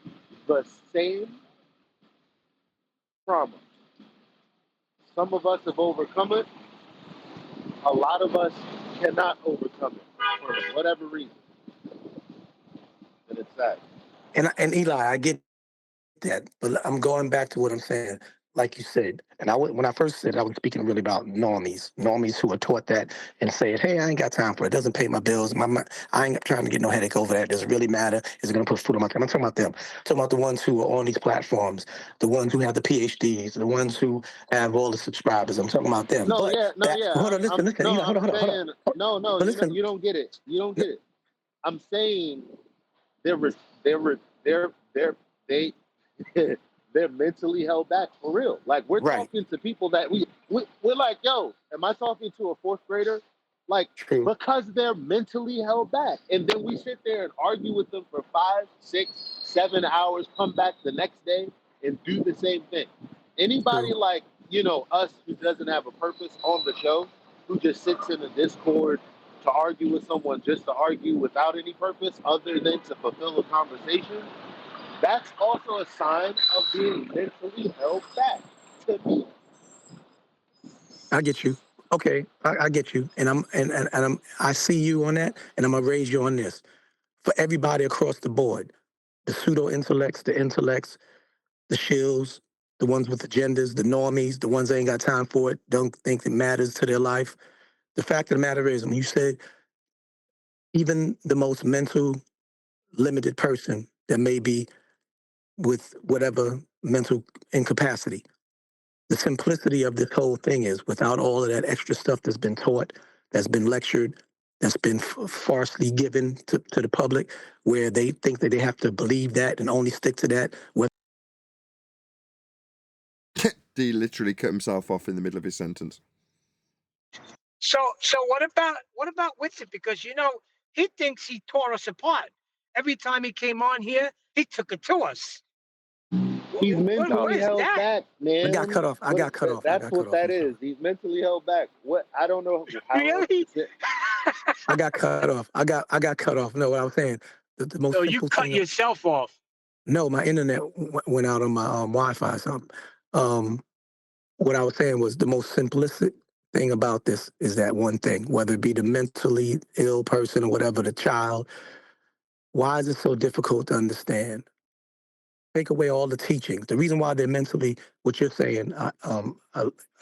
the same trauma. Some of us have overcome it. A lot of us cannot overcome it for whatever reason. And it's sad. And Eli, I get that, but I'm going back to what I'm saying. Like you said, and when I first said it, I was speaking really about normies who are taught that and saying, "Hey, I ain't got time for it. It doesn't pay my bills. I ain't trying to get no headache over that. Does it really matter? Is it going to put food on my table?" I'm talking about them. I'm talking about the ones who are on these platforms, the ones who have the PhDs, the ones who have all the subscribers. I'm talking about them. Hold on, listen, Eli, hold on. No, But listen, you don't get it. You don't get it. I'm saying they're they're mentally held back for real. Like we're talking to people that we're like, yo, am I talking to a fourth grader? Like because they're mentally held back, and then we sit there and argue with them for 5, 6, 7 hours, come back the next day and do the same thing. Anybody like us who doesn't have a purpose on the show, who just sits in a Discord to argue with someone just to argue without any purpose other than to fulfill a conversation, that's also a sign of being mentally held back to me. I get you. Okay, I get you, and I see you on that, and I'm gonna raise you on this for everybody across the board: the pseudo intellects, the intellects, the shills, the ones with agendas, the normies, the ones that ain't got time for it, don't think it matters to their life. The fact of the matter is, when you said even the most mental limited person that may be with whatever mental incapacity, the simplicity of this whole thing is without all of that extra stuff that's been taught, that's been lectured, that's been falsely given to the public, where they think that they have to believe that and only stick to that. D literally cut himself off in the middle of his sentence. So what about Whitson? Because he thinks he tore us apart. Every time he came on here, he took it to us. He's mentally held back, man. I got cut off. That's what that is. He's mentally held back. What? I don't know how. Really? I got cut off. I got cut off. No, what I was saying, the most simple you cut thing. yourself off. No, my internet went out on my Wi-Fi or something. What I was saying was the most simplistic thing about this is that one thing, whether it be the mentally ill person or whatever, the child. Why is it so difficult to understand? Take away all the teaching. The reason why they're mentally, what you're saying,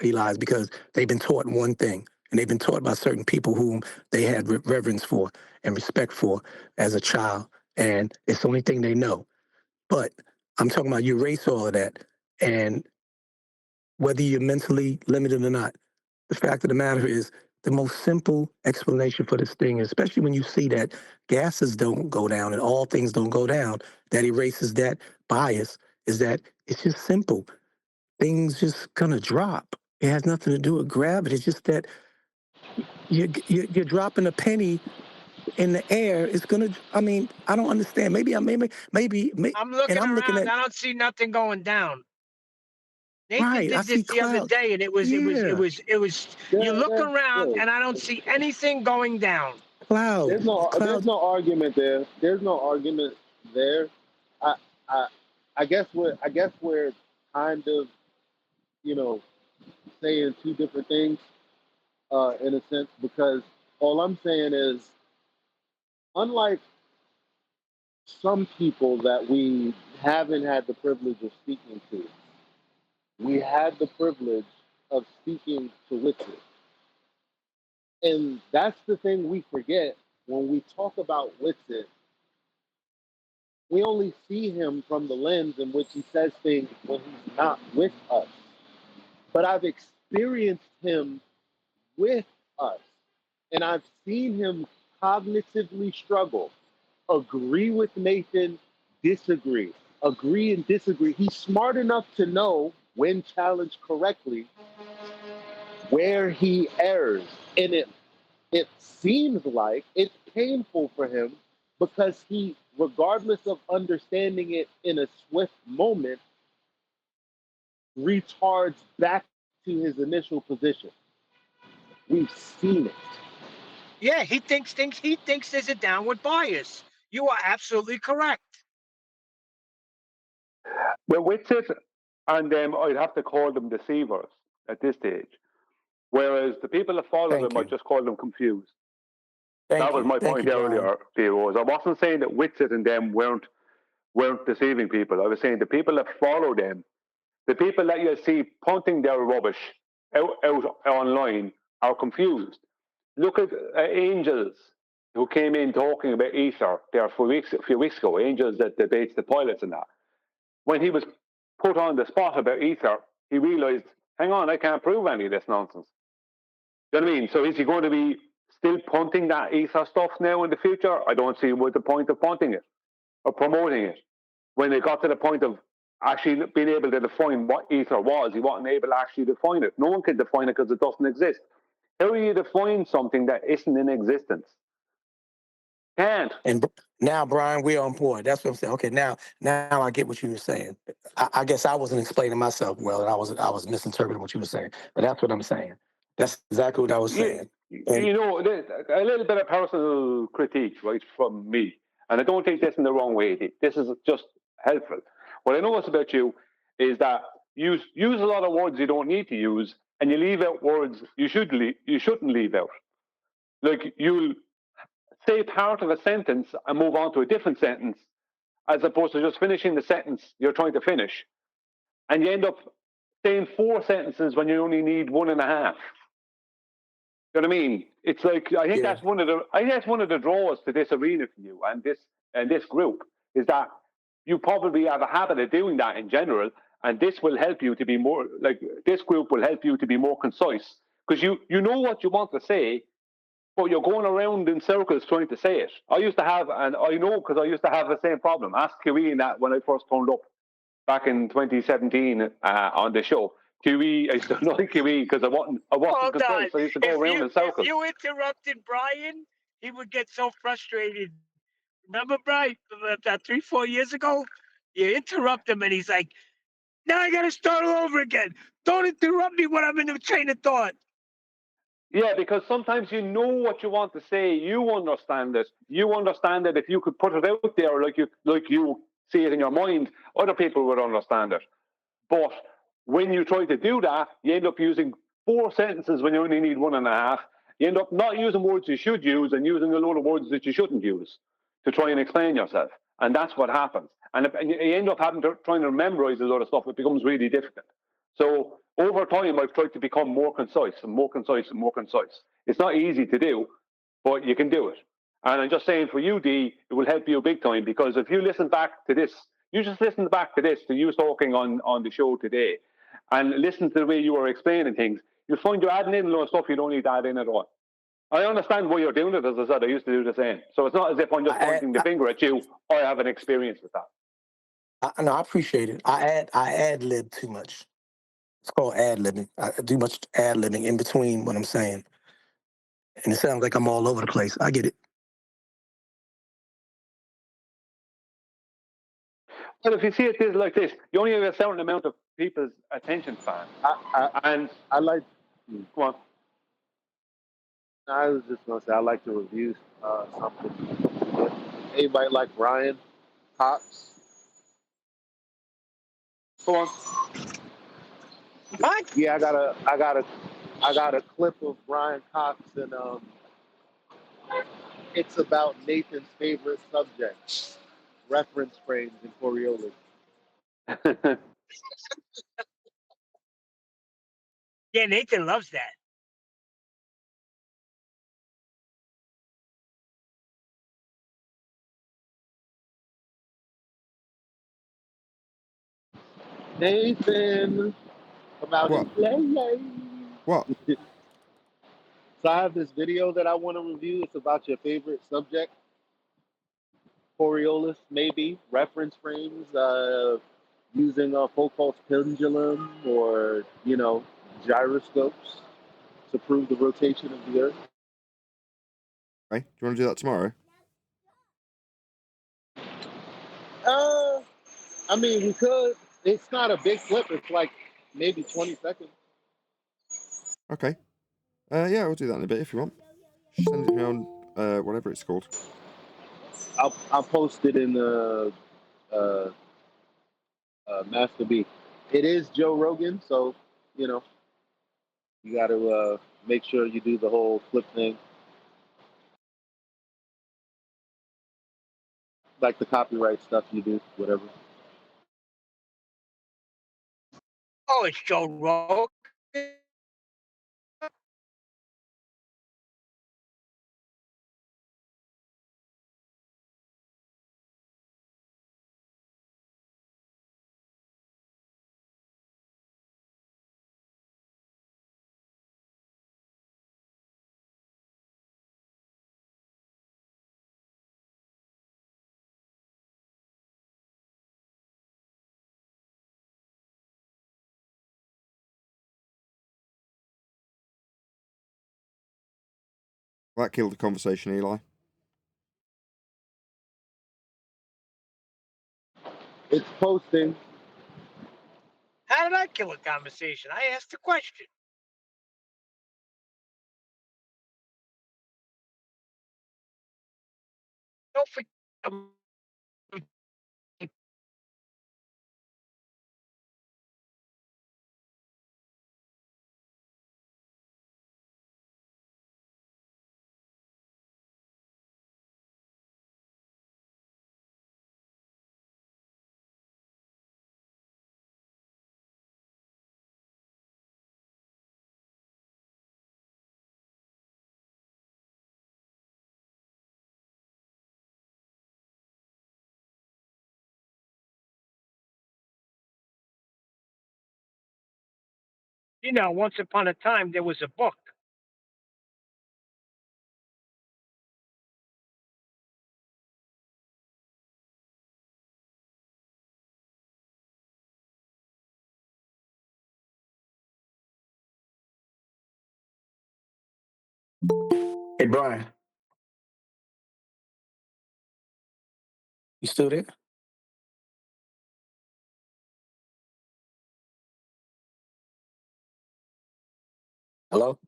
Eli, is because they've been taught one thing, and they've been taught by certain people whom they had reverence for and respect for as a child, and it's the only thing they know. But I'm talking about you erase all of that, and whether you're mentally limited or not, the fact of the matter is the most simple explanation for this thing, especially when you see that gases don't go down and all things don't go down, that erases that bias, is that it's just simple. Things just gonna drop. It has nothing to do with gravity. It's just that you're dropping a penny in the air. It's gonna. I mean, I don't understand. Maybe I'm looking and I'm around. looking at. I don't see nothing going down. Nathan Right, did I see this the other clouds. day, and it was. You look around, and I don't see anything going down. Clouds. There's no argument there. There's no argument there. I guess we're kind of saying two different things in a sense, because all I'm saying is, unlike some people that we haven't had the privilege of speaking to, we had the privilege of speaking to Whitfield. And that's the thing we forget when we talk about Whitson. We only see him from the lens in which he says things when he's not with us. But I've experienced him with us, and I've seen him cognitively struggle, agree with Nathan, disagree, agree and disagree. He's smart enough to know, when challenged correctly, where he errs. And it seems like it's painful for him because he, regardless of understanding it in a swift moment, retards back to his initial position. We've seen it. Yeah, he thinks there's a downward bias. You are absolutely correct. Well, Whitsitt and them, I'd have to call them deceivers at this stage. Whereas the people that follow them, I'd just call them confused. That was my point earlier, Theo. I wasn't saying that Whitsitt and them weren't deceiving people. I was saying the people that follow them, the people that you see punting their rubbish out online, are confused. Look at Angels, who came in talking about ether there a few weeks ago. Angels that debates the pilots and that. When he was put on the spot about ether, he realized, hang on, I can't prove any of this nonsense. You know what I mean? So is he going to be still punting that ether stuff now in the future? I don't see what the point of punting it or promoting it. When they got to the point of actually being able to define what ether was, he wasn't able to actually define it. No one can define it because it doesn't exist. How do you define something that isn't in existence? Can't. And now, Brian, we're on point. That's what I'm saying. Okay, now I get what you were saying. I guess I wasn't explaining myself well, and I was misinterpreting what you were saying. But that's what I'm saying. That's exactly what I was saying. You know, a little bit of personal critique, right, from me. And I don't take this in the wrong way. This is just helpful. What I notice about you is that you use a lot of words you don't need to use, and you leave out words you shouldn't leave out. Like, you'll say part of a sentence and move on to a different sentence, as opposed to just finishing the sentence you're trying to finish. And you end up saying 4 sentences when you only need 1.5. You know what I mean? It's like, I think that's one of the draws to this arena for you and this group, is that you probably have a habit of doing that in general, and this will help you to be more, like, this group will help you to be more concise, because you know what you want to say, but you're going around in circles trying to say it. I used to have, and I know because I used to have the same problem. Ask QE that when I first turned up back in 2017 on the show. QE, I used to like QE because I wasn't concise. So I used to go around in circles. If you interrupted Brian, he would get so frustrated. Remember, Brian, about 3-4 years ago? You interrupt him and he's like, now I got to start all over again. Don't interrupt me when I'm in the train of thought. Yeah, because sometimes you know what you want to say. You understand it. You understand it. If you could put it out there like you see it in your mind, other people would understand it. But when you try to do that, you end up using 4 sentences when you only need 1.5. You end up not using words you should use and using a load of words that you shouldn't use to try and explain yourself. And that's what happens. And you end up trying to memorize a lot of stuff. It becomes really difficult. So over time, I've tried to become more concise and more concise and more concise. It's not easy to do, but you can do it. And I'm just saying, for you, D, it will help you big time, because if you listen back to this, you just listen back to this, to you talking on the show today, and listen to the way you were explaining things, you'll find you're adding in a lot of stuff you don't need to add in at all. I understand why you're doing it. As I said, I used to do the same. So it's not as if I'm just pointing the finger at you. I have an experience with that. No, I appreciate it. I ad lib too much. It's called ad libbing. I do much ad libbing in between what I'm saying, and it sounds like I'm all over the place. I get it. But if you see it like this, you only have a certain amount of people's attention span. I like. Go on. I was just gonna say I like to review something. Anybody like Brian Cox? Go on. What? Yeah, I got a clip of Brian Cox, and it's about Nathan's favorite subject, reference frames in Coriolis. Yeah, Nathan loves that. Nathan, come out and play. What? So I have this video that I want to review. It's about your favorite subject, Coriolis, maybe, reference frames, using a Foucault's pendulum or, gyroscopes to prove the rotation of the Earth. Okay, do you want to do that tomorrow? I mean, we could. It's not a big clip. It's like maybe 20 seconds. Okay. Yeah, we'll do that in a bit if you want. Just send it to me on whatever it's called. I'll post it in the Master B. It is Joe Rogan, so you got to make sure you do the whole flip thing, like the copyright stuff you do, whatever. Oh, it's Joe Rogan. That killed the conversation, Eli. It's posting. How did I kill a conversation? I asked a question. Don't forget. Once upon a time, there was a book. Hey, Brian, you still there? Hello?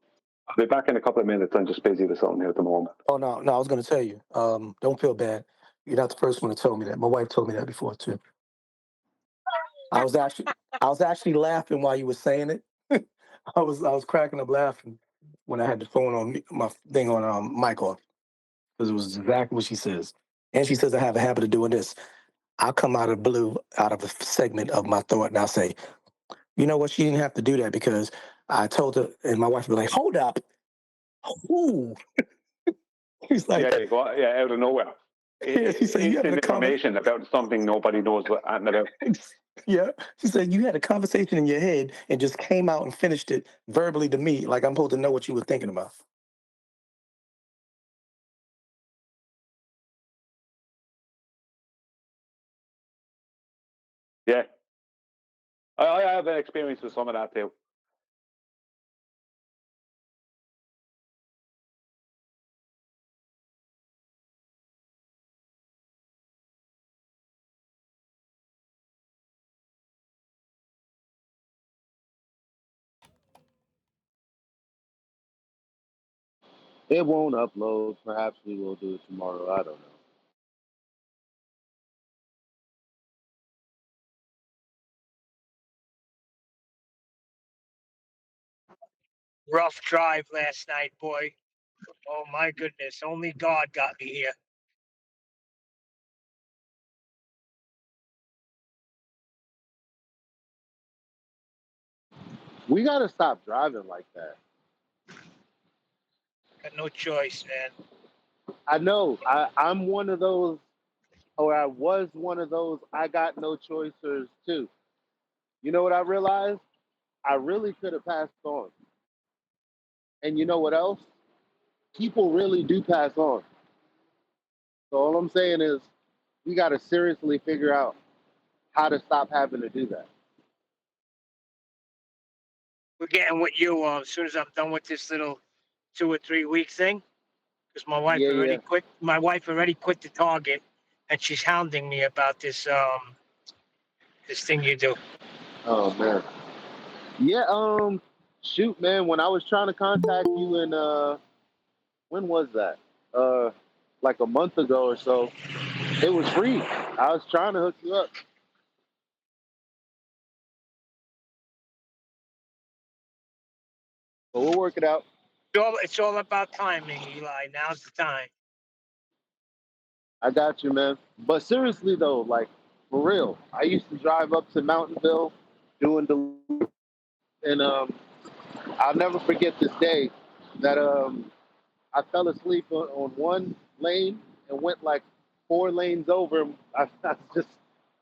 I'll be back in a couple of minutes. I'm just busy with something here at the moment. Oh, no, I was going to tell you. Don't feel bad. You're not the first one to tell me that. My wife told me that before, too. I was actually laughing while you were saying it. I was cracking up laughing when I had the phone on my thing on mic off, because it was exactly what she says. And she says I have a habit of doing this. I'll come out of blue, out of a segment of my thought, and I'll say, you know what? She didn't have to do that because I told her, and my wife would be like, hold up. Who? He's like, out of nowhere. Yeah, she said, you Instant information about something nobody knows what about. Yeah. She said, you had a conversation in your head and just came out and finished it verbally to me, like I'm supposed to know what you were thinking about. Yeah. I have an experience with some of that too. It won't upload. Perhaps we will do it tomorrow. I don't know. Rough drive last night, boy. Oh, my goodness. Only God got me here. We got to stop driving like that. Got no choice, man. I know. I'm one of those, or I was one of those I got no choicers too. You know what I realized? I really could have passed on. And you know what else? People really do pass on. So all I'm saying is we got to seriously figure out how to stop having to do that. We're getting with you as soon as I'm done with this little 2 or 3 week thing, because my wife already quit. My wife already quit the Target, and she's hounding me about this this thing you do. Oh man. Yeah. Shoot, man. When I was trying to contact you in when was that? Like a month ago or so. It was free. I was trying to hook you up. But we'll work it out. It's all about timing, Eli. Now's the time. I got you, man. But seriously though, like for real, I used to drive up to Mountainville doing the, and I'll never forget this day that I fell asleep on one lane and went like 4 lanes over. I was just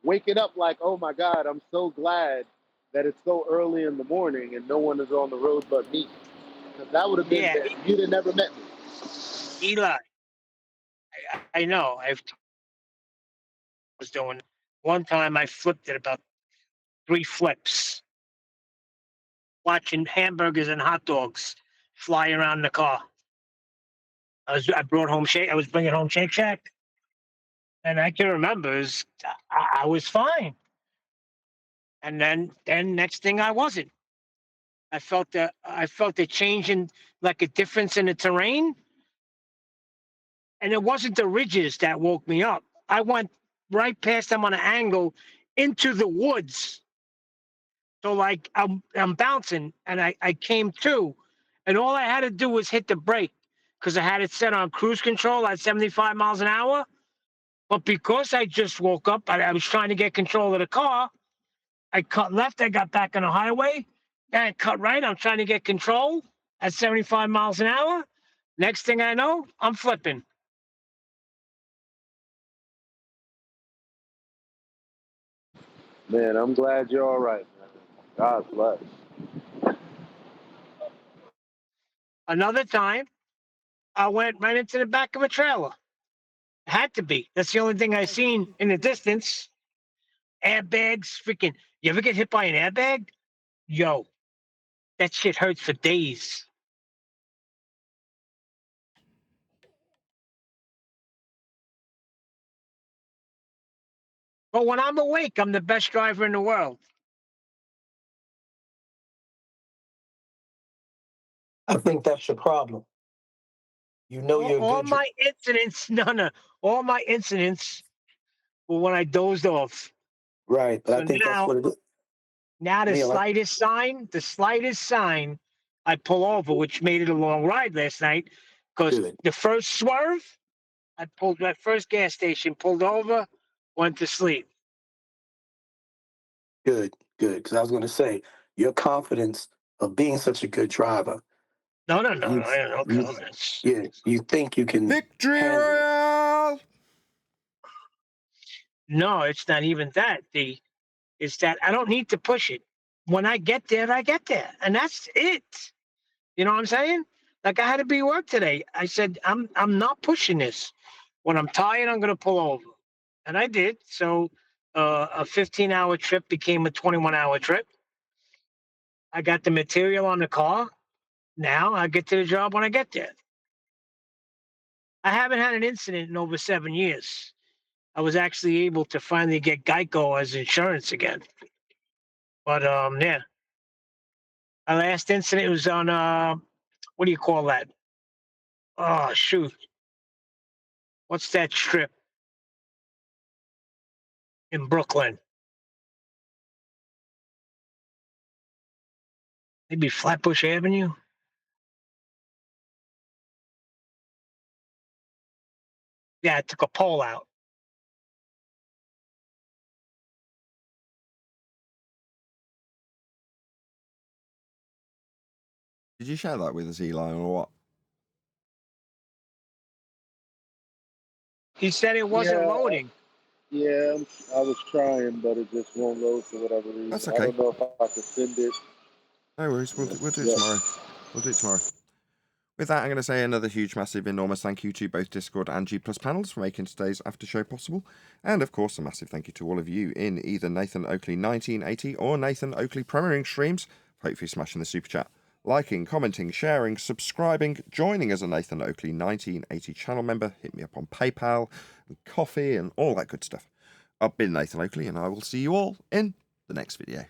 waking up like, oh my God, I'm so glad that it's so early in the morning and no one is on the road but me. Because that would have been, you'd have never met me. Eli, I know. I was doing one time. I flipped it about 3 flips, watching hamburgers and hot dogs fly around the car. I brought home Shake. I was bringing home Shake Shack, and I can remember I was fine. And then next thing I wasn't. I felt the change in, like, a difference in the terrain, and it wasn't the ridges that woke me up. I went right past them on an angle into the woods. So like I'm bouncing, and I came to, and all I had to do was hit the brake because I had it set on cruise control at 75 miles an hour. But because I just woke up, I was trying to get control of the car. I cut left, I got back on the highway. Then I cut right, I'm trying to get control at 75 miles an hour. Next thing I know, I'm flipping. Man, I'm glad you're all right, man. God bless. Another time, I went right into the back of a trailer. It had to be. That's the only thing I seen in the distance. Airbags, freaking. You ever get hit by an airbag? Yo, that shit hurts for days. But when I'm awake, I'm the best driver in the world. I think that's your problem. You know you're a All good my incidents, all my incidents were when I dozed off. right, but So I think that's now, what it is. now the Neil, slightest sign, I pull over, which made it a long ride last night. Because Good. the first swerve, I pulled my first gas station, pulled over, went to sleep. Good. Because I was going to say, your confidence of being such a good driver. No. You think you can Victory handle it. Royale! No, it's not even that. It's that I don't need to push it. When I get there, and that's it. You know what I'm saying? Like, I had to be at work today. I said I'm not pushing this. When I'm tired, I'm gonna pull over, and I did. So a 15-hour trip became a 21-hour trip. I got the material on the car. Now I get to the job when I get there. I haven't had an incident in over 7 years. I was actually able to finally get Geico as insurance again. But yeah. My last incident was on what do you call that? Oh shoot. What's that strip in Brooklyn? Maybe Flatbush Avenue? Yeah, I took a pole out. Did you share that with us, Eli, or what? He said it wasn't loading. Yeah, I was trying, but it just won't load for whatever reason. That's I okay. don't know if I can send it. No worries. We'll do it Yeah. tomorrow. We'll do it tomorrow. With that, I'm going to say another huge, massive, enormous thank you to both Discord and G Plus panels for making today's after show possible. And of course, a massive thank you to all of you in either Nathan Oakley 1980 or Nathan Oakley Premiering streams. Hopefully smashing the super chat, liking, commenting, sharing, subscribing, joining as a Nathan Oakley 1980 channel member. Hit me up on PayPal and coffee and all that good stuff. I've been Nathan Oakley, and I will see you all in the next video.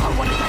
I wanna